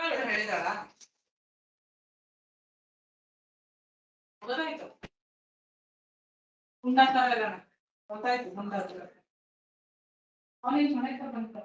ಹೇಳಿದಾಳ ಗೊತ್ತಾಯ್ತು ಮುಂದಾಗ್ತಾಗ ಗೊತ್ತಾಯ್ತು ಮುಂದಾಗ್ತದೆ ಅವನಿಗೆ ಮನೆ ಬಂತ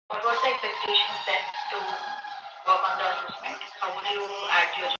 What was the expectation set to work on the assessment? How would you add your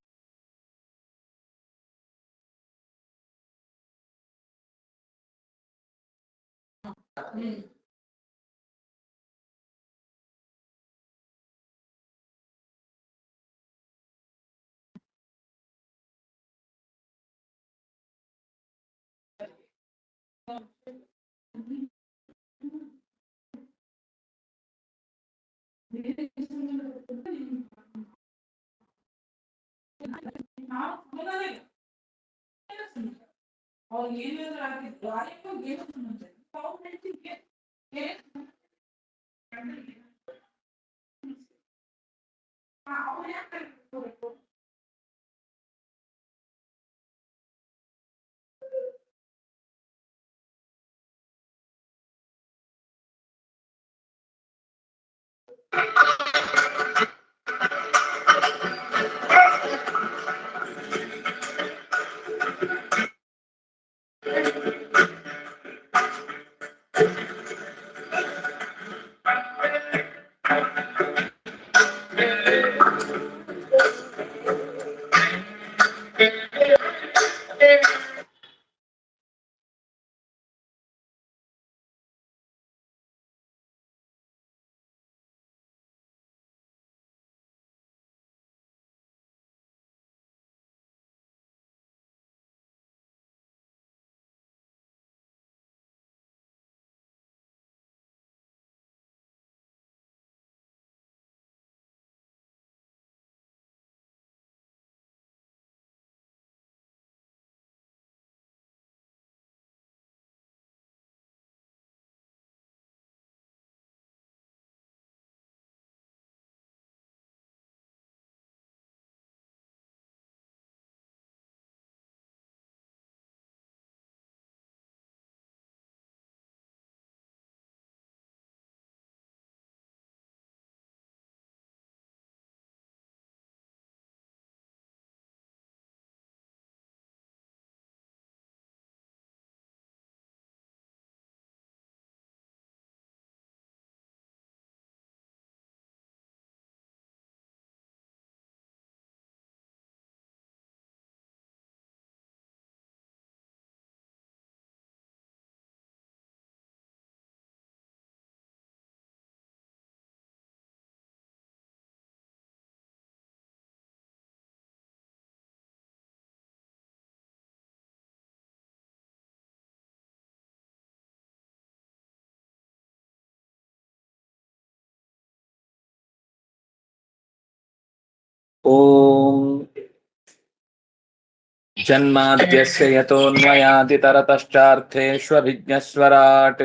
ಓಂ ಜನ್ಮಾದ್ಯಸ್ಯ ಯತೋನ್ಮಯಾದಿತರತಶ್ಚಾರ್ಥೇಷ್ವಭಿಜ್ಞಸ್ವರಾಟ್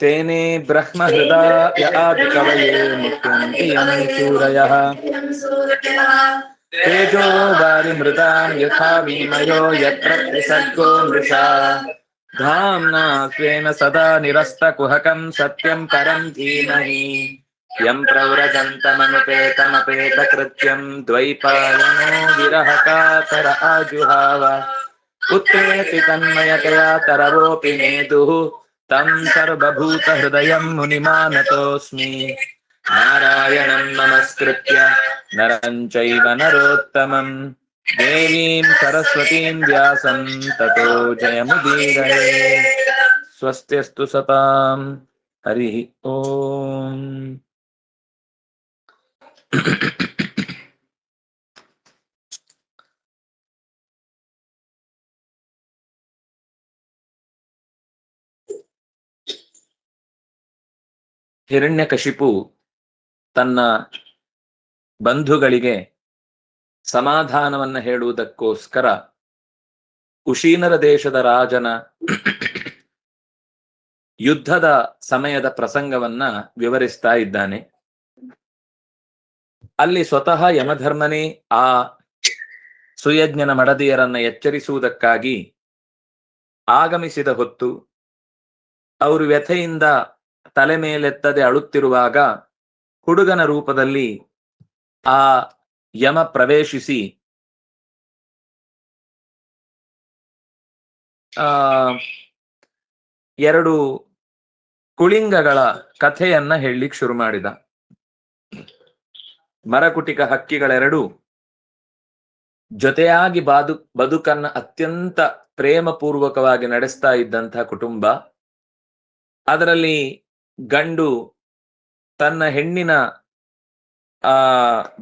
ತೇನೇ ಬ್ರಹ್ಮಹೃದಾಯ ಆದಿಕವಯೇ ಮುಖ್ಯಂತಿ ಯಂ ಸೂರಯಃ ತೇಜೋ ವಾರಿಮೃತಾಂ ಯಥಾ ವಿಮಯೋ ಯತ್ರ ತ್ರಿಸರ್ಗೋ ಮೃಷಾ ಧಾಮ್ನಾ ಸ್ವೇನ ಸದಾ ನಿರಸ್ತಕುಹಕಂ ಸತ್ಯಂ ಪರಂ ಧೀಮಹಿ ಯಂ ಪ್ರವ್ರಜन्तಮನುಪೇತಮಪೇತಕೃತ್ಯಂ ದ್ವೈಪಾಯನೋ ವಿರಹಕಾತರ ಆಜುಹಾವ ಪುತ್ರೇತಿ ತನ್ಮಯತಯಾ ತರವೋಪಿ ನೇದುಃ तं सर्वभूतहृदयं मुनिमानतोऽस्मि नारायणं नमस्कृत्य नरं चैव नरोत्तमं देवीं सरस्वतीं व्यासं ततो जयमुदीरये ಸ್ವಸ್ತ್ಯಸ್ತು ಸತಾಂ. ಹರಿ ಓಂ. ಹಿರಣ್ಯಕಶಿಪು ತನ್ನ ಬಂಧುಗಳಿಗೆ ಸಮಾಧಾನವನ್ನ ಹೇಳುವುದಕ್ಕೋಸ್ಕರ ಕುಶೀನರ ದೇಶದ ರಾಜನ ಯುದ್ಧದ ಸಮಯದ ಪ್ರಸಂಗವನ್ನ ವಿವರಿಸ್ತಾ ಇದ್ದಾನೆ. ಅಲ್ಲಿ ಸ್ವತಃ ಯಮಧರ್ಮನೇ ಆ ಸುಯಜ್ಞನ ಮಡದಿಯರನ್ನ ಎಚ್ಚರಿಸುವುದಕ್ಕಾಗಿ ಆಗಮಿಸಿದ ಹೊತ್ತು ಅವರು ವ್ಯಥೆಯಿಂದ ತಲೆ ಮೇಲೆತ್ತದೆ ಅಳುತ್ತಿರುವಾಗ ಹುಡುಗನ ರೂಪದಲ್ಲಿ ಆ ಯಮ ಪ್ರವೇಶಿಸಿ ಎರಡು ಕುಳಿಂಗಗಳ ಕಥೆಯನ್ನ ಹೇಳಲಿಕ್ಕೆ ಶುರು ಮಾಡಿದ. ಮರಕುಟಿಕ ಹಕ್ಕಿಗಳೆರಡು ಜೊತೆಯಾಗಿ ಬದುಕನ್ನ ಅತ್ಯಂತ ಪ್ರೇಮಪೂರ್ವಕವಾಗಿ ನಡೆಸ್ತಾ ಇದ್ದಂತಹ ಕುಟುಂಬ. ಅದರಲ್ಲಿ ಗಂಡು ತನ್ನ ಹೆಣ್ಣಿನ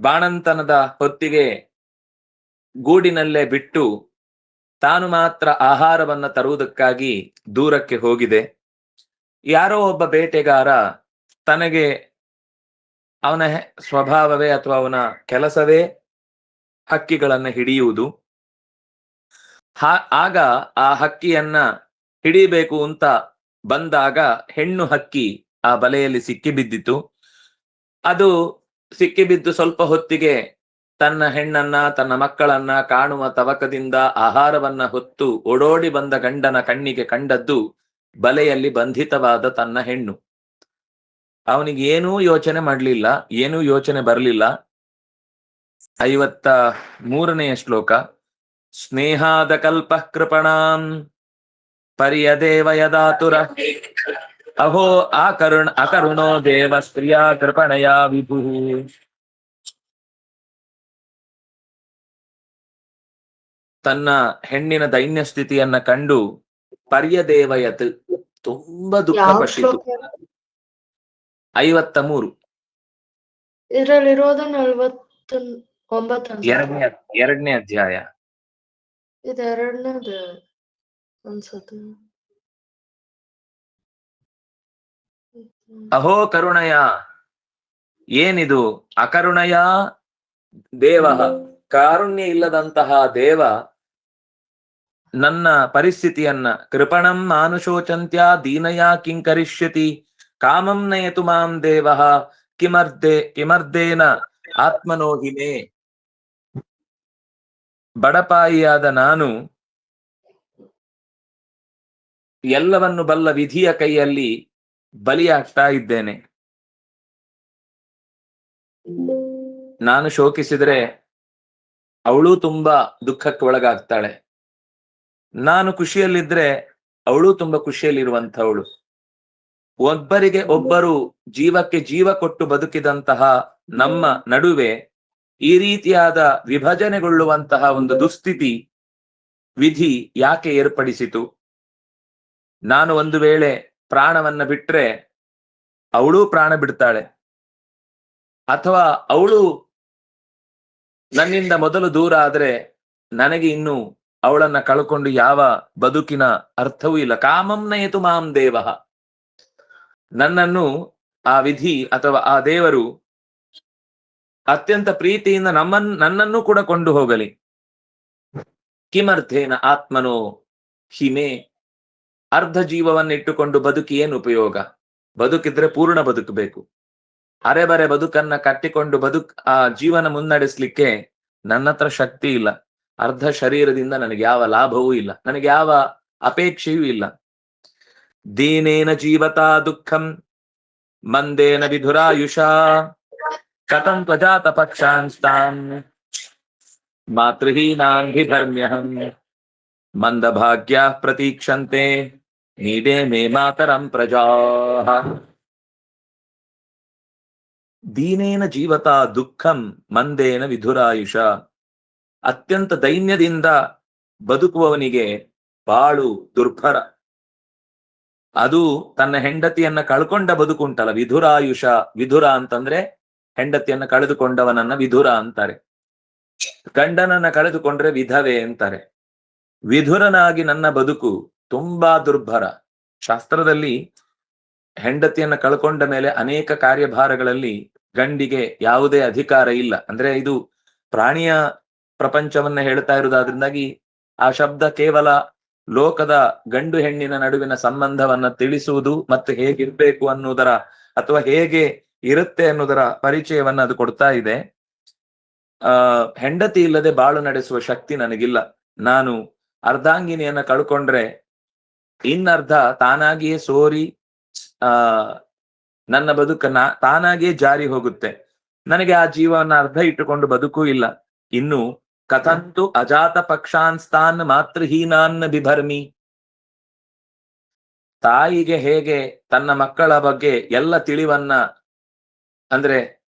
ಬಾಣಂತನದ ಹೊತ್ತಿಗೆ ಗೂಡಿನಲ್ಲೇ ಬಿಟ್ಟು ತಾನು ಮಾತ್ರ ಆಹಾರವನ್ನ ತರುವುದಕ್ಕಾಗಿ ದೂರಕ್ಕೆ ಹೋಗಿದೆ. ಯಾರೋ ಒಬ್ಬ ಬೇಟೆಗಾರ ತನಗೆ ಅವನ ಸ್ವಭಾವವೇ ಅಥವಾ ಅವನ ಕೆಲಸವೇ ಹಕ್ಕಿಗಳನ್ನ ಹಿಡಿಯುವುದು. ಆಗ ಆ ಹಕ್ಕಿಯನ್ನ ಹಿಡಿಬೇಕು ಅಂತ ಬಂದಾಗ ಹೆಣ್ಣು ಹಕ್ಕಿ ಆ ಬಲೆಯಲ್ಲಿ ಸಿಕ್ಕಿಬಿದ್ದಿತು. ಅದು ಸಿಕ್ಕಿಬಿದ್ದು ಸ್ವಲ್ಪ ಹೊತ್ತಿಗೆ ತನ್ನ ಹೆಣ್ಣನ್ನ ತನ್ನ ಮಕ್ಕಳನ್ನ ಕಾಣುವ ತವಕದಿಂದ ಆಹಾರವನ್ನ ಹೊತ್ತು ಓಡೋಡಿ ಬಂದ ಗಂಡನ ಕಣ್ಣಿಗೆ ಕಂಡದ್ದು ಬಲೆಯಲ್ಲಿ ಬಂಧಿತವಾದ ತನ್ನ ಹೆಣ್ಣು. ಅವನಿಗೆ ಏನೂ ಯೋಚನೆ ಮಾಡಲಿಲ್ಲ, ಏನೂ ಯೋಚನೆ ಬರಲಿಲ್ಲ. 53ನೇ ಶ್ಲೋಕ. ಸ್ನೇಹಾದ ಕಲ್ಪ ಕೃಪಣಾಂ ಪರ್ಯದೇವ ಯದಾತುರ ಅಹೋ ಅಕರುಣೋ ದೇವ ಸ್ತ್ರೀಯ ಕೃಪಣಯ ವಿಭು. ತನ್ನ ಹೆಣ್ಣಿನ ದೈನ್ಯ ಸ್ಥಿತಿಯನ್ನ ಕಂಡು ಪರ್ಯದೇವಯತ್ ತುಂಬಾ ದುಃಖಪಟ್ಟಿತು. 53. ಇದರಲ್ಲಿರೋದು 49 ಎರಡನೇ ಅಧ್ಯಾಯ. ಇದೆರಡನೇದು ಅನ್ಸುತ್ತೆ. ಅಹೋ ಕರುಣಯ, ಏನಿದು? ಅಕರುಣಯ ದೇವ, ಕಾರುಣ್ಯ ಇಲ್ಲದಂತಹ ದೇವ ನನ್ನ ಪರಿಸ್ಥಿತಿಯನ್ನ ಕೃಪಣಂ ಮಾನುಷೋಚಂತ್ಯ ದೀನಯ ಕಿಂಕರಿಷ್ಯತಿ ಕಾಮಂ ನಯತು ಮಾಂ ದೇವ ಕಿಮರ್ದೇನ ಆತ್ಮನೋಹಿಮೆ. ಬಡಪಾಯಿಯಾದ ನಾನು ಎಲ್ಲವನ್ನು ಬಲ್ಲ ವಿಧಿಯ ಕೈಯಲ್ಲಿ ಬಲಿಯಾಗ್ತಾ ಇದ್ದೇನೆ. ನಾನು ಶೋಕಿಸಿದ್ರೆ ಅವಳು ತುಂಬಾ ದುಃಖಕ್ಕೆ ಒಳಗಾಗ್ತಾಳೆ. ನಾನು ಖುಷಿಯಲ್ಲಿದ್ರೆ ಅವಳು ತುಂಬಾ ಖುಷಿಯಲ್ಲಿರುವಂಥವಳು. ಒಬ್ಬರಿಗೆ ಒಬ್ಬರು ಜೀವಕ್ಕೆ ಜೀವ ಕೊಟ್ಟು ಬದುಕಿದಂತಹ ನಮ್ಮ ನಡುವೆ ಈ ರೀತಿಯಾದ ವಿಭಜನೆಗೊಳ್ಳುವಂತಹ ಒಂದು ದುಸ್ಥಿತಿ ವಿಧಿ ಯಾಕೆ ಏರ್ಪಡಿಸಿತು? ನಾನು ಒಂದು ವೇಳೆ ಪ್ರಾಣವನ್ನ ಬಿಟ್ರೆ ಅವಳು ಪ್ರಾಣ ಬಿಡ್ತಾಳೆ, ಅಥವಾ ಅವಳು ನನ್ನಿಂದ ಮೊದಲು ದೂರ ಆದ್ರೆ ನನಗೆ ಇನ್ನು ಅವಳನ್ನ ಕಳ್ಕೊಂಡು ಯಾವ ಬದುಕಿನ ಅರ್ಥವೂ ಇಲ್ಲ. ಕಾಮಂ ನಯತು ಮಾಂ ದೇವ, ನನ್ನನ್ನು ಆ ವಿಧಿ ಅಥವಾ ಆ ದೇವರು ಅತ್ಯಂತ ಪ್ರೀತಿಯಿಂದ ನನ್ನನ್ನು ಕೂಡ ಕೊಂಡು ಹೋಗಲಿ. ಕಿಮರ್ಥೇನ ಆತ್ಮನೋ ಹಿಮೆ, ಅರ್ಧ ಜೀವವನ್ನಿಟ್ಟುಕೊಂಡು ಬದುಕಿ ಏನು ಉಪಯೋಗ? ಬದುಕಿದ್ರೆ ಪೂರ್ಣ ಬದುಕಬೇಕು. ಅರೆಬರೆ ಬದುಕನ್ನ ಕಟ್ಟಿಕೊಂಡು ಆ ಜೀವನ ಮುನ್ನಡೆಸ್ಲಿಕ್ಕೆ ನನ್ನ ಹತ್ರ ಶಕ್ತಿ ಇಲ್ಲ. ಅರ್ಧ ಶರೀರದಿಂದ ನನಗೆ ಯಾವ ಲಾಭವೂ ಇಲ್ಲ, ನನಗೆ ಯಾವ ಅಪೇಕ್ಷೆಯೂ ಇಲ್ಲ. ದೀನೇನ ಜೀವತಾ ದುಃಖಂ ಮಂದೇನ ವಿಧುರಾಯುಷ ಕಥಂ ತ್ವಜಾತ ಪಕ್ಷಾಂಸ್ತಾನ್ ಮಾತೃಹೀನಾನ್ ವಿಧರ್ಮ್ಯಹಂ ಮಂದಭಾಗ್ಯ ಪ್ರತೀಕ್ಷಂತೆ ನೀಡೇ ಮೇ ಮಾತರಂ ಪ್ರಜಾಃ. ದೀನೇನ ಜೀವತಾ ದುಃಖಂ ಮಂದೇನ ವಿಧುರಾಯುಷ, ಅತ್ಯಂತ ದೈನ್ಯದಿಂದ ಬದುಕುವವನಿಗೆ ಬಾಳು ದುರ್ಭರ. ಅದು ತನ್ನ ಹೆಂಡತಿಯನ್ನ ಕಳ್ಕೊಂಡ ಬದುಕುಂಟಲ್ಲ, ವಿಧುರಾಯುಷ. ವಿಧುರ ಅಂತಂದ್ರೆ ಹೆಂಡತಿಯನ್ನ ಕಳೆದುಕೊಂಡವನನ್ನ ವಿಧುರ ಅಂತಾರೆ. ಗಂಡನನ್ನ ಕಳೆದುಕೊಂಡ್ರೆ ವಿಧವೆ ಅಂತಾರೆ. ವಿಧುರನಾಗಿ ನನ್ನ ಬದುಕು ತುಂಬಾ ದುರ್ಭರ. ಶಾಸ್ತ್ರದಲ್ಲಿ ಹೆಂಡತಿಯನ್ನ ಕಳ್ಕೊಂಡ ಮೇಲೆ ಅನೇಕ ಕಾರ್ಯಭಾರಗಳಲ್ಲಿ ಗಂಡಿಗೆ ಯಾವುದೇ ಅಧಿಕಾರ ಇಲ್ಲ. ಅಂದ್ರೆ ಇದು ಪ್ರಾಣಿಯ ಪ್ರಪಂಚವನ್ನ ಹೇಳ್ತಾ ಇರುವುದಾದ್ರಿಂದಾಗಿ ಆ ಶಬ್ದ ಕೇವಲ ಲೋಕದ ಗಂಡು ಹೆಣ್ಣಿನ ನಡುವಿನ ಸಂಬಂಧವನ್ನ ತಿಳಿಸುವುದು ಮತ್ತು ಹೇಗಿರ್ಬೇಕು ಅನ್ನುವುದರ ಅಥವಾ ಹೇಗೆ ಇರುತ್ತೆ ಅನ್ನುವುದರ ಪರಿಚಯವನ್ನ ಅದು ಕೊಡ್ತಾ ಇದೆ. ಹೆಂಡತಿ ಇಲ್ಲದೆ ಬಾಳು ನಡೆಸುವ ಶಕ್ತಿ ನನಗಿಲ್ಲ. ನಾನು ಅರ್ಧಾಂಗಿನಿಯನ್ನ ಕಳ್ಕೊಂಡ್ರೆ ಇನ್ನರ್ಧ ತಾನಾಗಿಯೇ ಸೋರಿ ನನ್ನ ಬದುಕನ್ನ ತಾನಾಗಿಯೇ ಜಾರಿ ಹೋಗುತ್ತೆ. ನನಗೆ ಆ ಜೀವವನ್ನ ಅರ್ಧ ಇಟ್ಟುಕೊಂಡು ಬದುಕೂ ಇಲ್ಲ. ಇನ್ನು ಕಥಂತು ಅಜಾತ ಪಕ್ಷಾನ್ಸ್ತಾನ್ ಮಾತೃಹೀನಾನ್ ಬಿಭರ್ಮಿ. ತಾಯಿಗೆ ಹೇಗೆ ತನ್ನ ಮಕ್ಕಳ ಬಗ್ಗೆ ಎಲ್ಲ ತಿಳಿವನ್ನ, ಅಂದ್ರೆ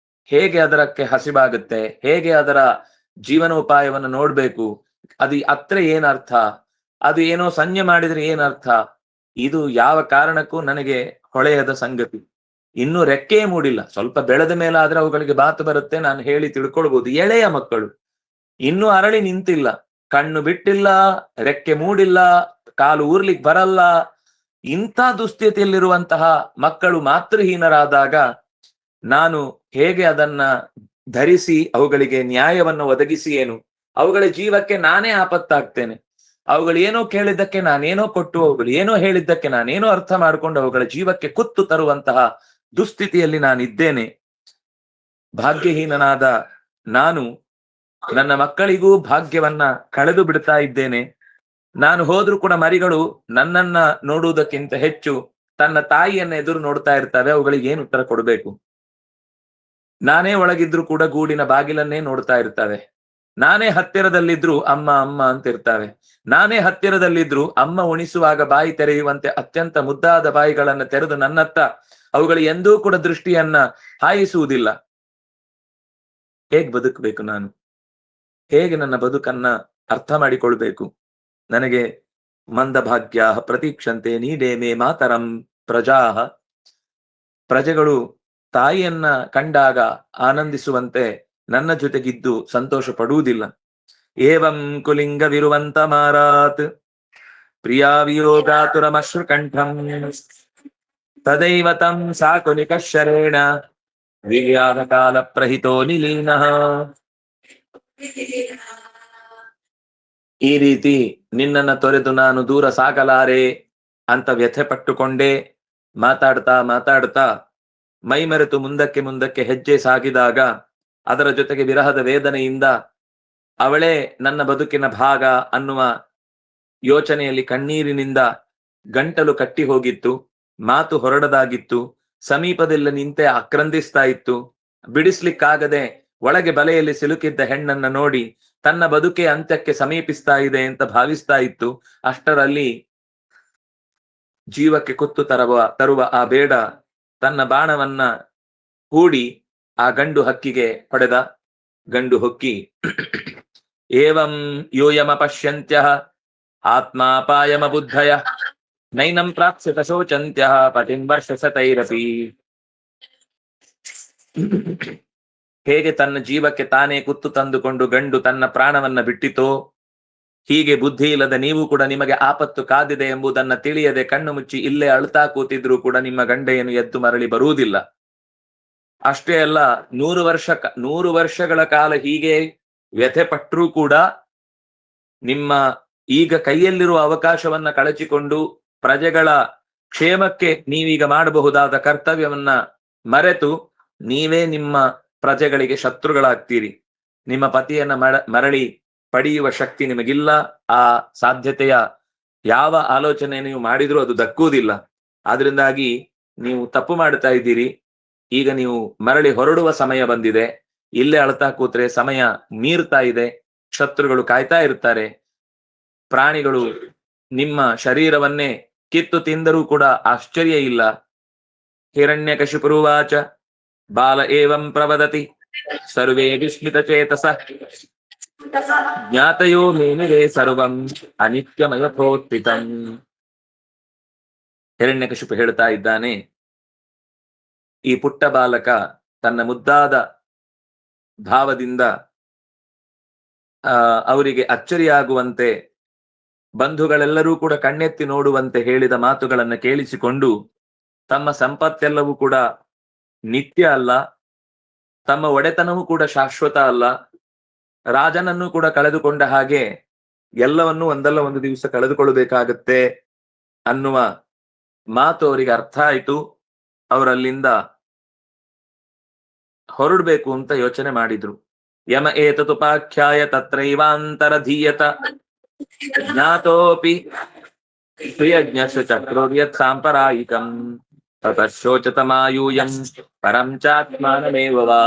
ಹೇಗೆ ಅದರಕ್ಕೆ ಹಸಿವಾಗುತ್ತೆ, ಹೇಗೆ ಅದರ ಜೀವನೋಪಾಯವನ್ನು ನೋಡ್ಬೇಕು, ಅದು ಅತ್ರ ಏನರ್ಥ, ಅದು ಏನೋ ಸಂಜೆ ಮಾಡಿದ್ರೆ ಏನರ್ಥ, ಇದು ಯಾವ ಕಾರಣಕ್ಕೂ ನನಗೆ ಹೊಳೆಯದ ಸಂಗತಿ. ಇನ್ನು ರೆಕ್ಕೆ ಮೂಡಿಲ್ಲ. ಸ್ವಲ್ಪ ಬೆಳೆದ ಮೇಲೆ ಆದ್ರೆ ಅವುಗಳಿಗೆ ಮಾತು ಬರುತ್ತೆ, ನಾನು ಹೇಳಿ ತಿಳ್ಕೊಳ್ಬಹುದು. ಎಳೆಯ ಮಕ್ಕಳು ಇನ್ನೂ ಅರಳಿ ನಿಂತಿಲ್ಲ, ಕಣ್ಣು ಬಿಟ್ಟಿಲ್ಲ, ರೆಕ್ಕೆ ಮೂಡಿಲ್ಲ, ಕಾಲು ಊರ್ಲಿಕ್ಕೆ ಬರಲ್ಲ. ಇಂಥ ದುಸ್ಥಿತಿಯಲ್ಲಿರುವಂತಹ ಮಕ್ಕಳು ಮಾತೃಹೀನರಾದಾಗ ನಾನು ಹೇಗೆ ಅದನ್ನ ಧರಿಸಿ ಅವುಗಳಿಗೆ ನ್ಯಾಯವನ್ನು ಒದಗಿಸಿ ಏನು, ಅವುಗಳ ಜೀವಕ್ಕೆ ನಾನೇ ಆಪತ್ತಾಗ್ತೇನೆ. ಅವುಗಳು ಏನೋ ಕೇಳಿದ್ದಕ್ಕೆ ನಾನೇನೋ ಕೊಟ್ಟು, ಅವುಗಳು ಏನೋ ಹೇಳಿದ್ದಕ್ಕೆ ನಾನೇನೋ ಅರ್ಥ ಮಾಡಿಕೊಂಡು ಅವುಗಳ ಜೀವಕ್ಕೆ ಕುತ್ತು ತರುವಂತಹ ದುಸ್ಥಿತಿಯಲ್ಲಿ ನಾನಿದ್ದೇನೆ. ಭಾಗ್ಯಹೀನನಾದ ನಾನು ನನ್ನ ಮಕ್ಕಳಿಗೂ ಭಾಗ್ಯವನ್ನ ಕಳೆದು ಬಿಡ್ತಾ ಇದ್ದೇನೆ. ನಾನು ಹೋದ್ರೂ ಕೂಡ ಮರಿಗಳು ನನ್ನನ್ನ ನೋಡುವುದಕ್ಕಿಂತ ಹೆಚ್ಚು ತನ್ನ ತಾಯಿಯನ್ನ ಎದುರು ನೋಡ್ತಾ ಇರ್ತವೆ. ಅವುಗಳಿಗೆ ಏನು ಉತ್ತರ ಕೊಡಬೇಕು? ನಾನೇ ಒಳಗಿದ್ರು ಕೂಡ ಗೂಡಿನ ಬಾಗಿಲನ್ನೇ ನೋಡ್ತಾ ಇರ್ತವೆ. ನಾನೇ ಹತ್ತಿರದಲ್ಲಿದ್ರು ಅಮ್ಮ ಅಮ್ಮ ಅಂತ ಇರ್ತವೆ. ನಾನೇ ಹತ್ತಿರದಲ್ಲಿದ್ರು ಅಮ್ಮ ಉಣಿಸುವಾಗ ಬಾಯಿ ತೆರೆಯುವಂತೆ ಅತ್ಯಂತ ಮುದ್ದಾದ ಬಾಯಿಗಳನ್ನ ತೆರೆದು ನನ್ನತ್ತ ಅವುಗಳು ಎಂದೂ ಕೂಡ ದೃಷ್ಟಿಯನ್ನ ಹಾಯಿಸುವುದಿಲ್ಲ. ಹೇಗ್ ಬದುಕಬೇಕು ನಾನು? ಹೇಗೆ ನನ್ನ ಬದುಕನ್ನ ಅರ್ಥ ಮಾಡಿಕೊಳ್ಬೇಕು? ನನಗೆ ಮಂದಭಾಗ್ಯ ಪ್ರತೀಕ್ಷಂತೆ ನೀಡೇ ಮೇ ಮಾತರಂ ಪ್ರಜಾಹ. ಪ್ರಜೆಗಳು ತಾಯಿಯನ್ನ ಕಂಡಾಗ ಆನಂದಿಸುವಂತೆ ನನ್ನ ಜೊತೆಗಿದ್ದು ಸಂತೋಷ ಪಡುವುದಿಲ್ಲ. ಏವಂ ಕುಲಿಂಗವಿರುವಂತ ಮಾರಾತ್ ಪ್ರಿಯಾ ವಿಯೋಗಾತುರಮಶ್ರುಕಂಠಂ ತದೈವ ತಂ ಸಾಕು ನಿಕಶ್ಶರೇಣ ವಿವ್ಯಾಧ ಕಾಲ ಪ್ರಹಿತೋ ನಿಲೀನಃ. ಈ ರೀತಿ ನಿನ್ನನ್ನ ತೊರೆದು ನಾನು ದೂರ ಸಾಗಲಾರೆ ಅಂತ ವ್ಯಥೆ ಪಟ್ಟುಕೊಂಡೇ ಮಾತಾಡ್ತಾ ಮಾತಾಡ್ತಾ ಮೈಮರೆತು ಮುಂದಕ್ಕೆ ಮುಂದಕ್ಕೆ ಹೆಜ್ಜೆ ಸಾಗಿದಾಗ ಅದರ ಜೊತೆಗೆ ವಿರಹದ ವೇದನೆಯಿಂದ ಅವಳೇ ನನ್ನ ಬದುಕಿನ ಭಾಗ ಅನ್ನುವ ಯೋಚನೆಯಲ್ಲಿ ಕಣ್ಣೀರಿನಿಂದ ಗಂಟಲು ಕಟ್ಟಿ ಹೋಗಿತ್ತು. ಮಾತು ಹೊರಡದಾಗಿತ್ತು. ಸಮೀಪದಲ್ಲಿ ನಿಂತೆ ಆಕ್ರಂದಿಸ್ತಾ ಇತ್ತು. ಬಿಡಿಸ್ಲಿಕ್ಕಾಗದೆ ಒಳಗೆ ಬಲೆಯಲ್ಲಿ ಸಿಲುಕಿದ್ದ ಹೆಣ್ಣನ್ನ ನೋಡಿ ತನ್ನ ಬದುಕೆ ಅಂತ್ಯಕ್ಕೆ ಸಮೀಪಿಸ್ತಾ ಇದೆ ಅಂತ ಭಾವಿಸ್ತಾ ಇತ್ತು. ಅಷ್ಟರಲ್ಲಿ ಜೀವಕ್ಕೆ ಕುತ್ತು ತರುವ ಆ ಬೇಡ ತನ್ನ ಬಾಣವನ್ನ ಹೂಡಿ ಆ ಗಂಡು ಹಕ್ಕಿಗೆ ಹೊಡೆದ. ಗಂಡು ಹಕ್ಕಿ ಏವಂ ಯೂಯಮ ಪಶ್ಯಂತ್ಯ ಆತ್ಮಾಪಾಯಮ ಬುದ್ಧಯ ನೈನಂ ಪ್ರಾಪ್ಸ್ಯತ ಶೋಚಂತ್ಯ ಪತಿಂ ವರ್ಷಸತೈರಪಿ. ಹೇಗೆ ತನ್ನ ಜೀವಕ್ಕೆ ತಾನೇ ಕುತ್ತು ತಂದುಕೊಂಡು ಗಂಡು ತನ್ನ ಪ್ರಾಣವನ್ನ ಬಿಟ್ಟಿತೋ, ಹೀಗೆ ಬುದ್ಧಿ ಇಲ್ಲದ ನೀವು ಕೂಡ ನಿಮಗೆ ಆಪತ್ತು ಕಾದಿದೆ ಎಂಬುದನ್ನ ತಿಳಿಯದೆ ಕಣ್ಣು ಮುಚ್ಚಿ ಇಲ್ಲೇ ಅಳ್ತಾ ಕೂತಿದ್ರು ಕೂಡ ನಿಮ್ಮ ಗಂಡೆಯನ್ನು ಎದ್ದು ಮರಳಿ ಬರುವುದಿಲ್ಲ. ಅಷ್ಟೇ ಅಲ್ಲ, 100 ವರ್ಷಗಳ ಕಾಲ ಹೀಗೆ ವ್ಯಥೆ ಪಟ್ಟರೂ ಕೂಡ ನಿಮ್ಮ ಈಗ ಕೈಯಲ್ಲಿರುವ ಅವಕಾಶವನ್ನ ಕಳಚಿಕೊಂಡು ಪ್ರಜೆಗಳ ಕ್ಷೇಮಕ್ಕೆ ನೀವೀಗ ಮಾಡಬಹುದಾದ ಕರ್ತವ್ಯವನ್ನ ಮರೆತು ನೀವೇ ನಿಮ್ಮ ಪ್ರಜೆಗಳಿಗೆ ಶತ್ರುಗಳಾಗ್ತೀರಿ. ನಿಮ್ಮ ಪತಿಯನ್ನ ಮರಳಿ ಪಡೆಯುವ ಶಕ್ತಿ ನಿಮಗಿಲ್ಲ. ಆ ಸಾಧ್ಯತೆಯ ಯಾವ ಆಲೋಚನೆ ನೀವು ಮಾಡಿದ್ರೂ ಅದು ದಕ್ಕುವುದಿಲ್ಲ. ಆದ್ರಿಂದಾಗಿ ನೀವು ತಪ್ಪು ಮಾಡ್ತಾ ಇದ್ದೀರಿ. ಈಗ ನೀವು ಮರಳಿ ಹೊರಡುವ ಸಮಯ ಬಂದಿದೆ. ಇಲ್ಲೇ ಅಳ್ತಾ ಕೂತ್ರೆ ಸಮಯ ಮೀರ್ತಾ ಇದೆ. ಶತ್ರುಗಳು ಕಾಯ್ತಾ ಇರ್ತಾರೆ. ಪ್ರಾಣಿಗಳು ನಿಮ್ಮ ಶರೀರವನ್ನೇ ಕಿತ್ತು ತಿಂದರೂ ಕೂಡ ಆಶ್ಚರ್ಯ ಇಲ್ಲ. ಹಿರಣ್ಯಕಶಿಪುರುವಾಚ ಬಾಲ ಏವಂ ಪ್ರವದತಿ ಸರ್ವೇ ವಿಸ್ಮಿತ ಚೇತಸ ಜ್ಞಾತಯೋ ಮೇನಿರೇ ಸರ್ವಂ ಅನಿತ್ಯಮಯಥೋತ್ಥಿತಂ. ಹಿರಣ್ಯಕಶಿಪು ಹೇಳ್ತಾ ಇದ್ದಾನೆ, ಈ ಪುಟ್ಟ ಬಾಲಕ ತನ್ನ ಮುದ್ದಾದ ಭಾವದಿಂದ ಅವರಿಗೆ ಅಚ್ಚರಿಯಾಗುವಂತೆ, ಬಂಧುಗಳೆಲ್ಲರೂ ಕೂಡ ಕಣ್ಣೆತ್ತಿ ನೋಡುವಂತೆ ಹೇಳಿದ ಮಾತುಗಳನ್ನು ಕೇಳಿಸಿಕೊಂಡು, ತಮ್ಮ ಸಂಪತ್ತೆಲ್ಲವೂ ಕೂಡ ನಿತ್ಯ ಅಲ್ಲ, ತಮ್ಮ ಒಡೆತನವೂ ಕೂಡ ಶಾಶ್ವತ ಅಲ್ಲ, ರಾಜನನ್ನು ಕೂಡ ಕಳೆದುಕೊಂಡ ಹಾಗೆ ಎಲ್ಲವನ್ನೂ ಒಂದಲ್ಲ ಒಂದು ದಿವಸ ಕಳೆದುಕೊಳ್ಳಬೇಕಾಗತ್ತೆ ಅನ್ನುವ ಮಾತು ಅವರಿಗೆ ಅರ್ಥ ಆಯಿತು. ಅವರಲ್ಲಿಂದ ಹೊರಡ್ಬೇಕು ಅಂತ ಯೋಚನೆ ಮಾಡಿದ್ರು. ಯಮ ಏತತುಪಾಖ್ಯಾಯ ತತ್ರೈವಾಂತರಧೀಯತ ಜ್ಞಾತೋಪಿ ಪ್ರಿಯಜ್ಞಸ್ಯ ಚಕ್ರೋರ್ಯತ್ ಸಾಂಪರಾಯಿಕಂ ತತಶೋಚತಮಾಯೂಯಂ ಪರಂ ಚಾತ್ಮಾನಮೇವ ವಾ.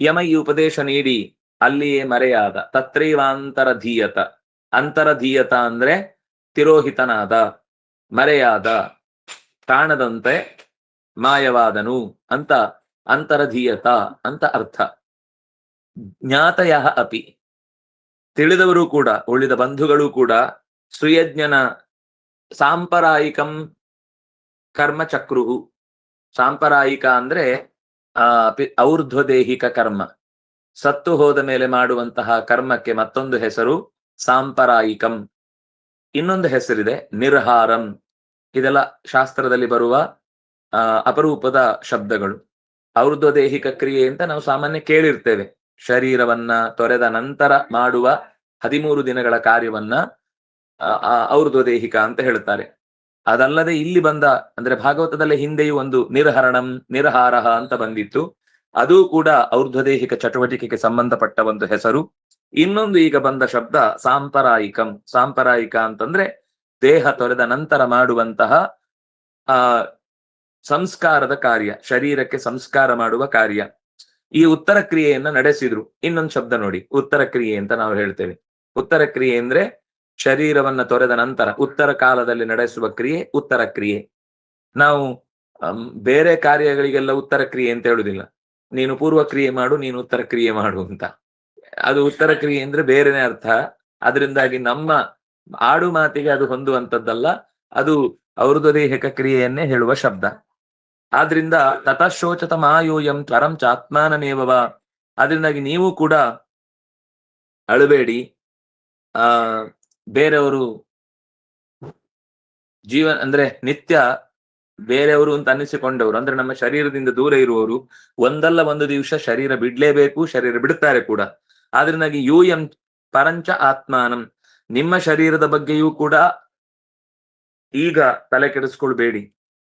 ಯಮ ಈ ಉಪದೇಶ ನೀಡಿ ಅಲ್ಲಿಯೇ ಮರೆಯಾದ. ತತ್ರೈವಾಂತರಧೀಯತ, ಅಂತರಧೀಯತ ಅಂದ್ರೆ ತಿರೋಹಿತನಾದ, ಮರೆಯಾದ, ಕಾಣದಂತೆ ಮಾಯವಾದನು ಅಂತ ಅಂತರಧೀಯತ ಅಂತ ಅರ್ಥ. ಜ್ಞಾತಯ ಅಪಿ, ತಿಳಿದವರು ಕೂಡ, ಉಳಿದ ಬಂಧುಗಳು ಕೂಡ, ಶ್ರೀಯಜ್ಞನ ಸಾಂಪರಾಯಿಕಂ ಕರ್ಮಚಕ್ರು. ಸಾಂಪರಾಯಿಕ ಅಂದ್ರೆ ಔರ್ಧ್ವದೇಹಿಕ ಕರ್ಮ, ಸತ್ತು ಹೋದ ಮೇಲೆ ಮಾಡುವಂತಹ ಕರ್ಮಕ್ಕೆ ಮತ್ತೊಂದು ಹೆಸರು ಸಾಂಪರಾಯಿಕಂ. ಇನ್ನೊಂದು ಹೆಸರಿದೆ ನಿರ್ಹಾರಂ. ಇದೆಲ್ಲ ಶಾಸ್ತ್ರದಲ್ಲಿ ಬರುವ ಅಪರೂಪದ ಶಬ್ದಗಳು. ಔರ್ಧ್ವದೇಹಿಕ ಕ್ರಿಯೆ ಅಂತ ನಾವು ಸಾಮಾನ್ಯ ಕೇಳಿರ್ತೇವೆ. ಶರೀರವನ್ನ ತೊರೆದ ನಂತರ ಮಾಡುವ 13 ದಿನಗಳ ಕಾರ್ಯವನ್ನ ಔರ್ಧ್ವದೇಹಿಕ ಅಂತ ಹೇಳ್ತಾರೆ. ಅದಲ್ಲದೆ ಇಲ್ಲಿ ಬಂದ, ಅಂದ್ರೆ ಭಾಗವತದಲ್ಲಿ ಹಿಂದೆಯೂ ಒಂದು ನಿರ್ಹರಣಂ ನಿರ್ಹಾರಹ ಅಂತ ಬಂದಿತ್ತು. ಅದು ಕೂಡ ಔರ್ಧ್ವದೇಹಿಕ ಚಟುವಟಿಕೆಗೆ ಸಂಬಂಧಪಟ್ಟ ಒಂದು ಹೆಸರು. ಇನ್ನೊಂದು ಈಗ ಬಂದ ಶಬ್ದ ಸಾಂಪರಾಯಿಕಂ. ಸಾಂಪರಾಯಿಕ ಅಂತಂದ್ರೆ ದೇಹ ತೊರೆದ ನಂತರ ಮಾಡುವಂತಹ ಸಂಸ್ಕಾರದ ಕಾರ್ಯ, ಶರೀರಕ್ಕೆ ಸಂಸ್ಕಾರ ಮಾಡುವ ಕಾರ್ಯ. ಈ ಉತ್ತರ ಕ್ರಿಯೆಯನ್ನ ನಡೆಸಿದ್ರು. ಇನ್ನೊಂದು ಶಬ್ದ ನೋಡಿ, ಉತ್ತರ ಕ್ರಿಯೆ ಅಂತ ನಾವು ಹೇಳ್ತೇವೆ. ಉತ್ತರ ಕ್ರಿಯೆ ಅಂದ್ರೆ ಶರೀರವನ್ನ ತೊರೆದ ನಂತರ ಉತ್ತರ ಕಾಲದಲ್ಲಿ ನಡೆಸುವ ಕ್ರಿಯೆ ಉತ್ತರ ಕ್ರಿಯೆ. ನಾವು ಬೇರೆ ಕಾರ್ಯಗಳಿಗೆಲ್ಲ ಉತ್ತರ ಕ್ರಿಯೆ ಅಂತ ಹೇಳುದಿಲ್ಲ. ನೀನು ಪೂರ್ವ ಕ್ರಿಯೆ ಮಾಡು, ನೀನು ಉತ್ತರ ಕ್ರಿಯೆ ಮಾಡು ಅಂತ. ಅದು ಉತ್ತರ ಕ್ರಿಯೆ ಅಂದ್ರೆ ಬೇರೆನೆ ಅರ್ಥ. ಅದರಿಂದಾಗಿ ನಮ್ಮ ಆಡು ಮಾತಿಗೆ ಅದು ಹೊಂದುವಂತದ್ದಲ್ಲ, ಅದು ಔರ್ಧ್ವದೇಹಿಕ ಕ್ರಿಯೆಯನ್ನೇ ಹೇಳುವ ಶಬ್ದ. ಆದ್ರಿಂದ ತತಶೋಚತ ಮಾಯೂಯಂ ತ್ವರಂ ಚಾತ್ಮಾನಮೇವ. ಆದ್ರಿಂದಾಗಿ ನೀವು ಕೂಡ ಅಳಬೇಡಿ. ಬೇರೆಯವರು ಜೀವನ ಅಂದ್ರೆ ನಿತ್ಯ ಬೇರೆಯವರು ಅಂತ ಅನ್ನಿಸಿಕೊಂಡವರು, ಅಂದ್ರೆ ನಮ್ಮ ಶರೀರದಿಂದ ದೂರ ಇರುವವರು ಒಂದಲ್ಲ ಒಂದು ದಿವಸ ಶರೀರ ಬಿಡ್ಲೇಬೇಕು, ಶರೀರ ಬಿಡುತ್ತಾರೆ ಕೂಡ. ಆದ್ರಿಂದಾಗಿ ಯೂಯಂ ಪರಂಚ ಆತ್ಮಾನಂ, ನಿಮ್ಮ ಶರೀರದ ಬಗ್ಗೆಯೂ ಕೂಡ ಈಗ ತಲೆ ಕೆಡಿಸ್ಕೊಳ್ಬೇಡಿ.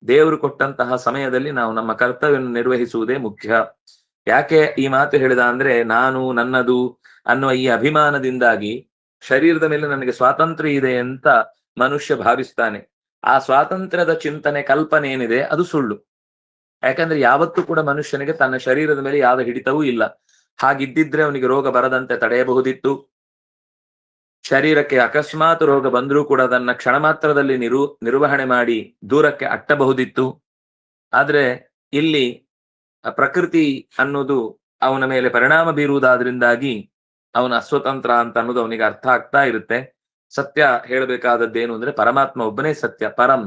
ದೇವರು ಕೊಟ್ಟಂತಹ ಸಮಯದಲ್ಲಿ ನಾವು ನಮ್ಮ ಕರ್ತವ್ಯವನ್ನು ನಿರ್ವಹಿಸುವುದೇ ಮುಖ್ಯ. ಯಾಕೆ ಈ ಮಾತು ಹೇಳಿದ ಅಂದ್ರೆ, ನಾನು ನನ್ನದು ಅನ್ನುವ ಈ ಅಭಿಮಾನದಿಂದಾಗಿ ಶರೀರದ ಮೇಲೆ ನನಗೆ ಸ್ವಾತಂತ್ರ್ಯ ಇದೆ ಅಂತ ಮನುಷ್ಯ ಭಾವಿಸ್ತಾನೆ. ಆ ಸ್ವಾತಂತ್ರ್ಯದ ಚಿಂತನೆ, ಕಲ್ಪನೆ ಏನಿದೆ ಅದು ಸುಳ್ಳು. ಯಾಕಂದ್ರೆ ಯಾವತ್ತೂ ಕೂಡ ಮನುಷ್ಯನಿಗೆ ತನ್ನ ಶರೀರದ ಮೇಲೆ ಯಾವ ಹಿಡಿತವೂ ಇಲ್ಲ. ಹಾಗಿದ್ದಿದ್ರೆ ಅವನಿಗೆ ರೋಗ ಬರದಂತೆ ತಡೆಯಬಹುದಿತ್ತು. ಶರೀರಕ್ಕೆ ಅಕಸ್ಮಾತ್ ರೋಗ ಬಂದರೂ ಕೂಡ ಅದನ್ನ ಕ್ಷಣ ಮಾತ್ರದಲ್ಲಿ ನಿರ್ವಹಣೆ ಮಾಡಿ ದೂರಕ್ಕೆ ಅಟ್ಟಬಹುದಿತ್ತು. ಆದ್ರೆ ಇಲ್ಲಿ ಪ್ರಕೃತಿ ಅನ್ನೋದು ಅವನ ಮೇಲೆ ಪರಿಣಾಮ ಬೀರುವುದಾದ್ರಿಂದಾಗಿ ಅವನ ಅಸ್ವತಂತ್ರ ಅಂತ ಅನ್ನೋದು ಅವನಿಗೆ ಅರ್ಥ ಆಗ್ತಾ ಇರುತ್ತೆ. ಸತ್ಯ ಹೇಳಬೇಕಾದದ್ದೇನು ಅಂದ್ರೆ, ಪರಮಾತ್ಮ ಒಬ್ಬನೇ ಸತ್ಯ. ಪರಂ